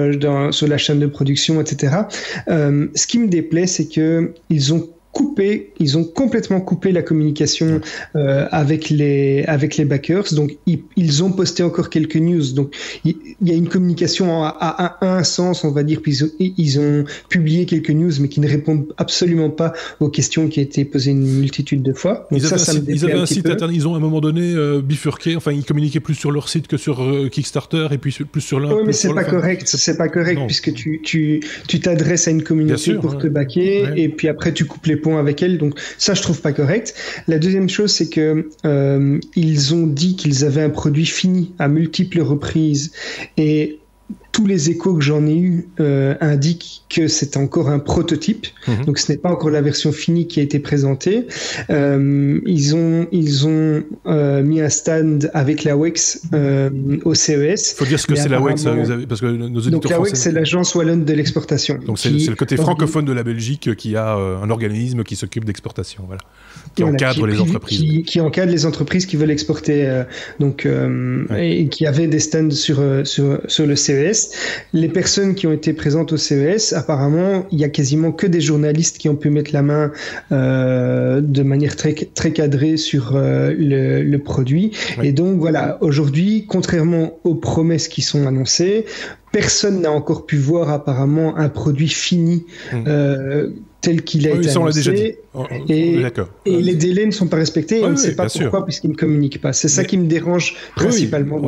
sur la chaîne de production, etc. Ce qui me déplaît, c'est que ils ont complètement coupé la communication avec les backers. Donc ils ont posté encore quelques news. Donc il y a une communication à un sens, on va dire. Puis ils ont publié quelques news, mais qui ne répondent absolument pas aux questions qui ont été posées une multitude de fois. Donc ils avaient un site internet. Ils ont à un moment donné bifurqué. Enfin, ils communiquaient plus sur leur site que sur Kickstarter et puis plus sur l'un. Oui, mais c'est pas correct. C'est pas correct puisque tu t'adresses à une communauté pour te backer et puis après tu coupes les ponts avec elle, donc ça je trouve pas correct. La deuxième chose, c'est que ils ont dit qu'ils avaient un produit fini à multiples reprises et tous les échos que j'en ai eu indiquent que c'est encore un prototype, donc ce n'est pas encore la version finie qui a été présentée. Ils ont mis un stand avec la WEX au CES. Il faut dire ce que c'est la WEX, parce que nos auditeurs donc la WEX, c'est l'agence wallonne de l'exportation. Donc c'est le côté francophone de la Belgique qui a un organisme qui s'occupe d'exportation, voilà. Qui encadre les entreprises. Qui encadre les entreprises qui veulent exporter, et qui avaient des stands sur le CES. Les personnes qui ont été présentes au CES, apparemment, il y a quasiment que des journalistes qui ont pu mettre la main de manière très, très cadrée sur le produit. Oui. Et donc voilà, aujourd'hui, contrairement aux promesses qui sont annoncées, personne n'a encore pu voir apparemment un produit fini tel qu'il a été annoncé. Ça, on l'a déjà dit. Et les délais ne sont pas respectés et on ne sait pas pourquoi puisqu'ils ne communiquent pas. C'est ça qui me dérange principalement.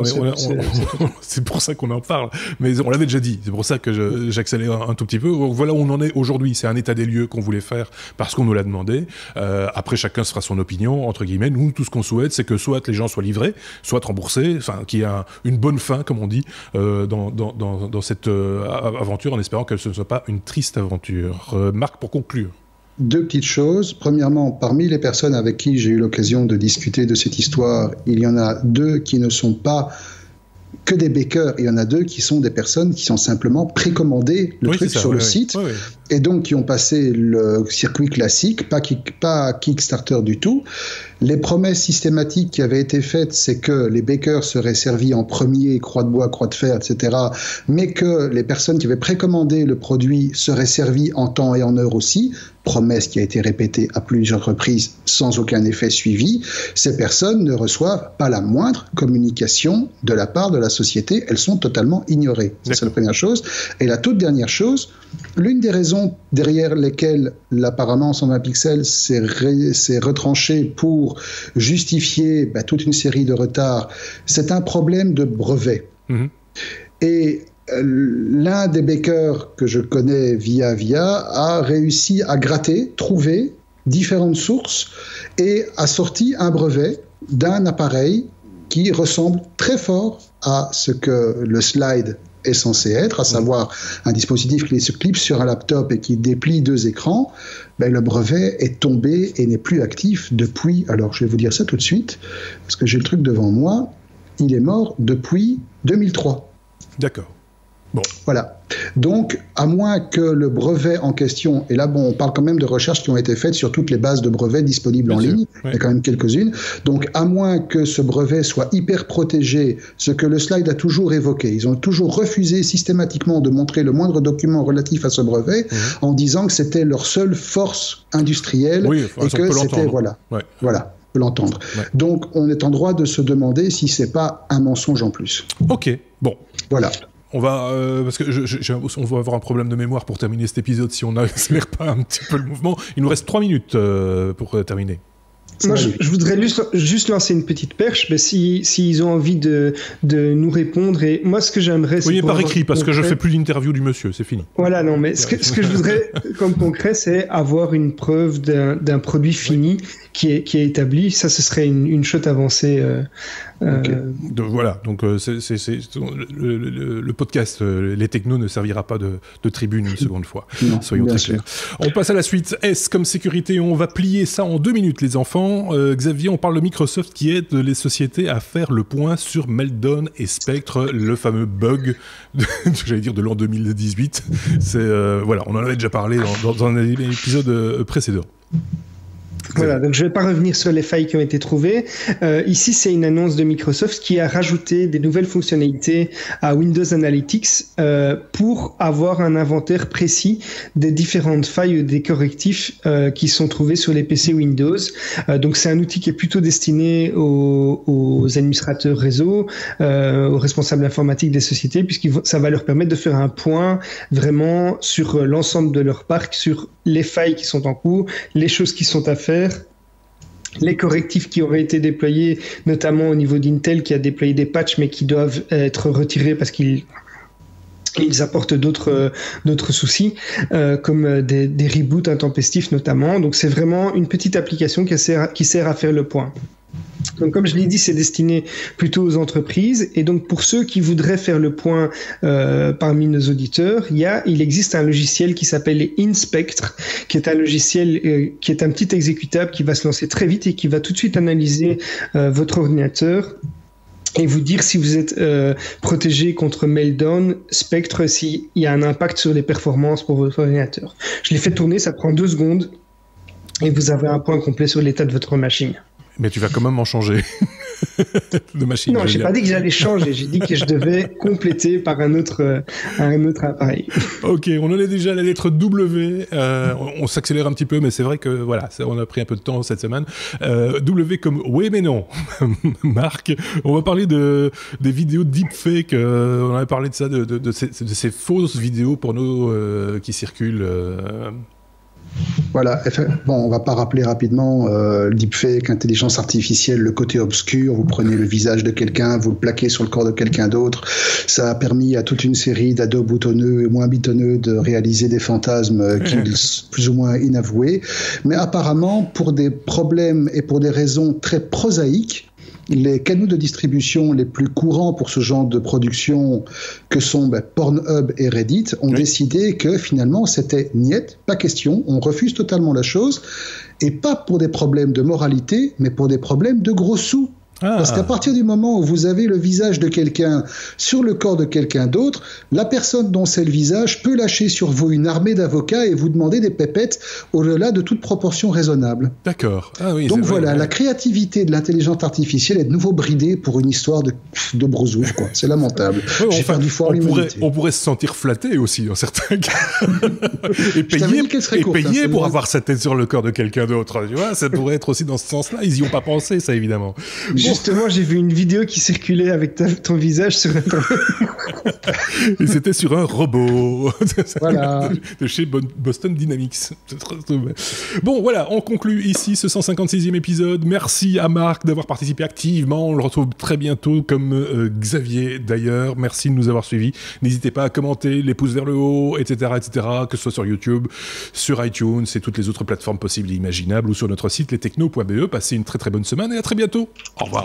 C'est pour ça qu'on en parle. Mais on l'avait déjà dit. C'est pour ça que j'accélère un tout petit peu. Voilà où on en est aujourd'hui. C'est un état des lieux qu'on voulait faire parce qu'on nous l'a demandé. Après, chacun se fera son opinion, entre guillemets. Nous, tout ce qu'on souhaite, c'est que soit les gens soient livrés, soit remboursés, enfin, qu'il y ait une bonne fin, comme on dit, dans cette aventure, en espérant qu'elle ne soit pas une triste aventure. Marc, pour conclure. Deux petites choses. Premièrement, parmi les personnes avec qui j'ai eu l'occasion de discuter de cette histoire, il y en a deux qui ne sont pas que des bakers, il y en a deux qui sont des personnes qui ont simplement précommandé le truc sur le site et donc qui ont passé le circuit classique, pas Kickstarter du tout. Les promesses systématiques qui avaient été faites, c'est que les bakers seraient servis en premier, croix de bois, croix de fer, etc., mais que les personnes qui avaient précommandé le produit seraient servies en temps et en heure aussi. promesse qui a été répétée à plusieurs reprises sans aucun effet suivi, ces personnes ne reçoivent pas la moindre communication de la part de la société. Elles sont totalement ignorées. Ça, c'est la première chose. Et la toute dernière chose, l'une des raisons derrière lesquelles l'apparemment 120 pixels s'est retranché pour justifier toute une série de retards, c'est un problème de brevet. Et l'un des bakers que je connais via a réussi à gratter, trouver différentes sources et a sorti un brevet d'un appareil qui ressemble très fort à ce que le slide est censé être, à savoir un dispositif qui se clipse sur un laptop et qui déplie 2 écrans. Le brevet est tombé et n'est plus actif depuis, alors je vais vous dire ça tout de suite, parce que j'ai le truc devant moi, il est mort depuis 2003. D'accord. Bon. Voilà. Donc, à moins que le brevet en question, et là, on parle quand même de recherches qui ont été faites sur toutes les bases de brevets disponibles en ligne, il y a quand même quelques-unes, donc à moins que ce brevet soit hyper protégé, ce que le slide a toujours évoqué, ils ont toujours refusé systématiquement de montrer le moindre document relatif à ce brevet, en disant que c'était leur seule force industrielle, et que c'était, voilà, peut l'entendre. Donc, on est en droit de se demander si c'est pas un mensonge en plus. Ok, bon. Voilà. On va, parce que on va avoir un problème de mémoire pour terminer cet épisode si on n'accélère pas un petit peu le mouvement. Il nous reste 3 minutes pour terminer. Moi, je voudrais juste lancer une petite perche, mais s'ils ont envie de nous répondre, et moi, ce que j'aimerais... Oui, mais par écrit, parce que je fais plus d'interview du monsieur, c'est fini. Voilà, non, mais ce que je voudrais, comme concret, c'est avoir une preuve d'un produit fini qui est établi. Ça, ce serait une chouette avancée. Voilà, donc le podcast Les Technos ne servira pas de tribune une seconde fois. Non, soyons très clairs. On passe à la suite. S comme sécurité, on va plier ça en 2 minutes, les enfants. Xavier, on parle de Microsoft qui aide les sociétés à faire le point sur Meltdown et Spectre, le fameux bug, j'allais dire de l'an 2018. Voilà, on en avait déjà parlé dans un épisode précédent. Voilà, donc je ne vais pas revenir sur les failles qui ont été trouvées. Ici, c'est une annonce de Microsoft qui a rajouté des nouvelles fonctionnalités à Windows Analytics pour avoir un inventaire précis des différentes failles, des correctifs qui sont trouvés sur les PC Windows. Donc, c'est un outil qui est plutôt destiné aux administrateurs réseau, aux responsables informatiques des sociétés, puisque ça va leur permettre de faire un point vraiment sur l'ensemble de leur parc, sur les failles qui sont en cours, les choses qui sont à faire, les correctifs qui auraient été déployés, notamment au niveau d'Intel qui a déployé des patchs mais qui doivent être retirés parce qu'ils apportent d'autres soucis, comme des reboots intempestifs notamment. Donc c'est vraiment une petite application qui sert à faire le point. Donc, comme je l'ai dit, c'est destiné plutôt aux entreprises. Et donc, pour ceux qui voudraient faire le point parmi nos auditeurs, il existe un logiciel qui s'appelle InSpectre, qui est un logiciel qui est un petit exécutable qui va se lancer très vite et qui va tout de suite analyser votre ordinateur et vous dire si vous êtes protégé contre Meltdown, Spectre, s'il y a un impact sur les performances pour votre ordinateur. Je l'ai fait tourner, ça prend 2 secondes et vous avez un point complet sur l'état de votre machine. Mais tu vas quand même en changer de machine. Non, j'ai pas dit que j'allais changer. J'ai dit que je devais compléter par un autre appareil. Ok, on en est déjà à la lettre W. On s'accélère un petit peu, mais c'est vrai que voilà, on a pris un peu de temps cette semaine. W comme oui mais non. Marc, on va parler des vidéos deepfake. On avait parlé de ça, de ces fausses vidéos porno qui circulent. Voilà, bon, on va pas rappeler rapidement le deepfake, intelligence artificielle, le côté obscur, vous prenez le visage de quelqu'un, vous le plaquez sur le corps de quelqu'un d'autre, ça a permis à toute une série d'ados boutonneux et moins bitonneux de réaliser des fantasmes plus ou moins inavoués, mais apparemment pour des problèmes et pour des raisons très prosaïques, les canaux de distribution les plus courants pour ce genre de production que sont Pornhub et Reddit ont décidé que finalement c'était niet, pas question, on refuse totalement la chose, et pas pour des problèmes de moralité, mais pour des problèmes de gros sous. Parce qu'à partir du moment où vous avez le visage de quelqu'un sur le corps de quelqu'un d'autre, la personne dont c'est le visage peut lâcher sur vous une armée d'avocats et vous demander des pépettes au-delà de toute proportion raisonnable. D'accord. Ah oui, donc voilà, vrai, la créativité de l'intelligence artificielle est de nouveau bridée pour une histoire de brousouille, quoi. C'est lamentable. On pourrait se sentir flatté aussi, dans certains cas. et payer pour avoir sa tête sur le corps de quelqu'un d'autre. Tu vois, ça pourrait être aussi dans ce sens-là. Ils n'y ont pas pensé, ça, évidemment. Justement, j'ai vu une vidéo qui circulait avec ton visage sur Internet. Et c'était sur un robot. Voilà. De chez Boston Dynamics. Bon, voilà, on conclut ici ce 156e épisode. Merci à Marc d'avoir participé activement. On le retrouve très bientôt, comme Xavier d'ailleurs. Merci de nous avoir suivis. N'hésitez pas à commenter, les pouces vers le haut, etc., que ce soit sur YouTube, sur iTunes et toutes les autres plateformes possibles et imaginables, ou sur notre site lestechno.be. Passez une très très bonne semaine et à très bientôt. Au revoir.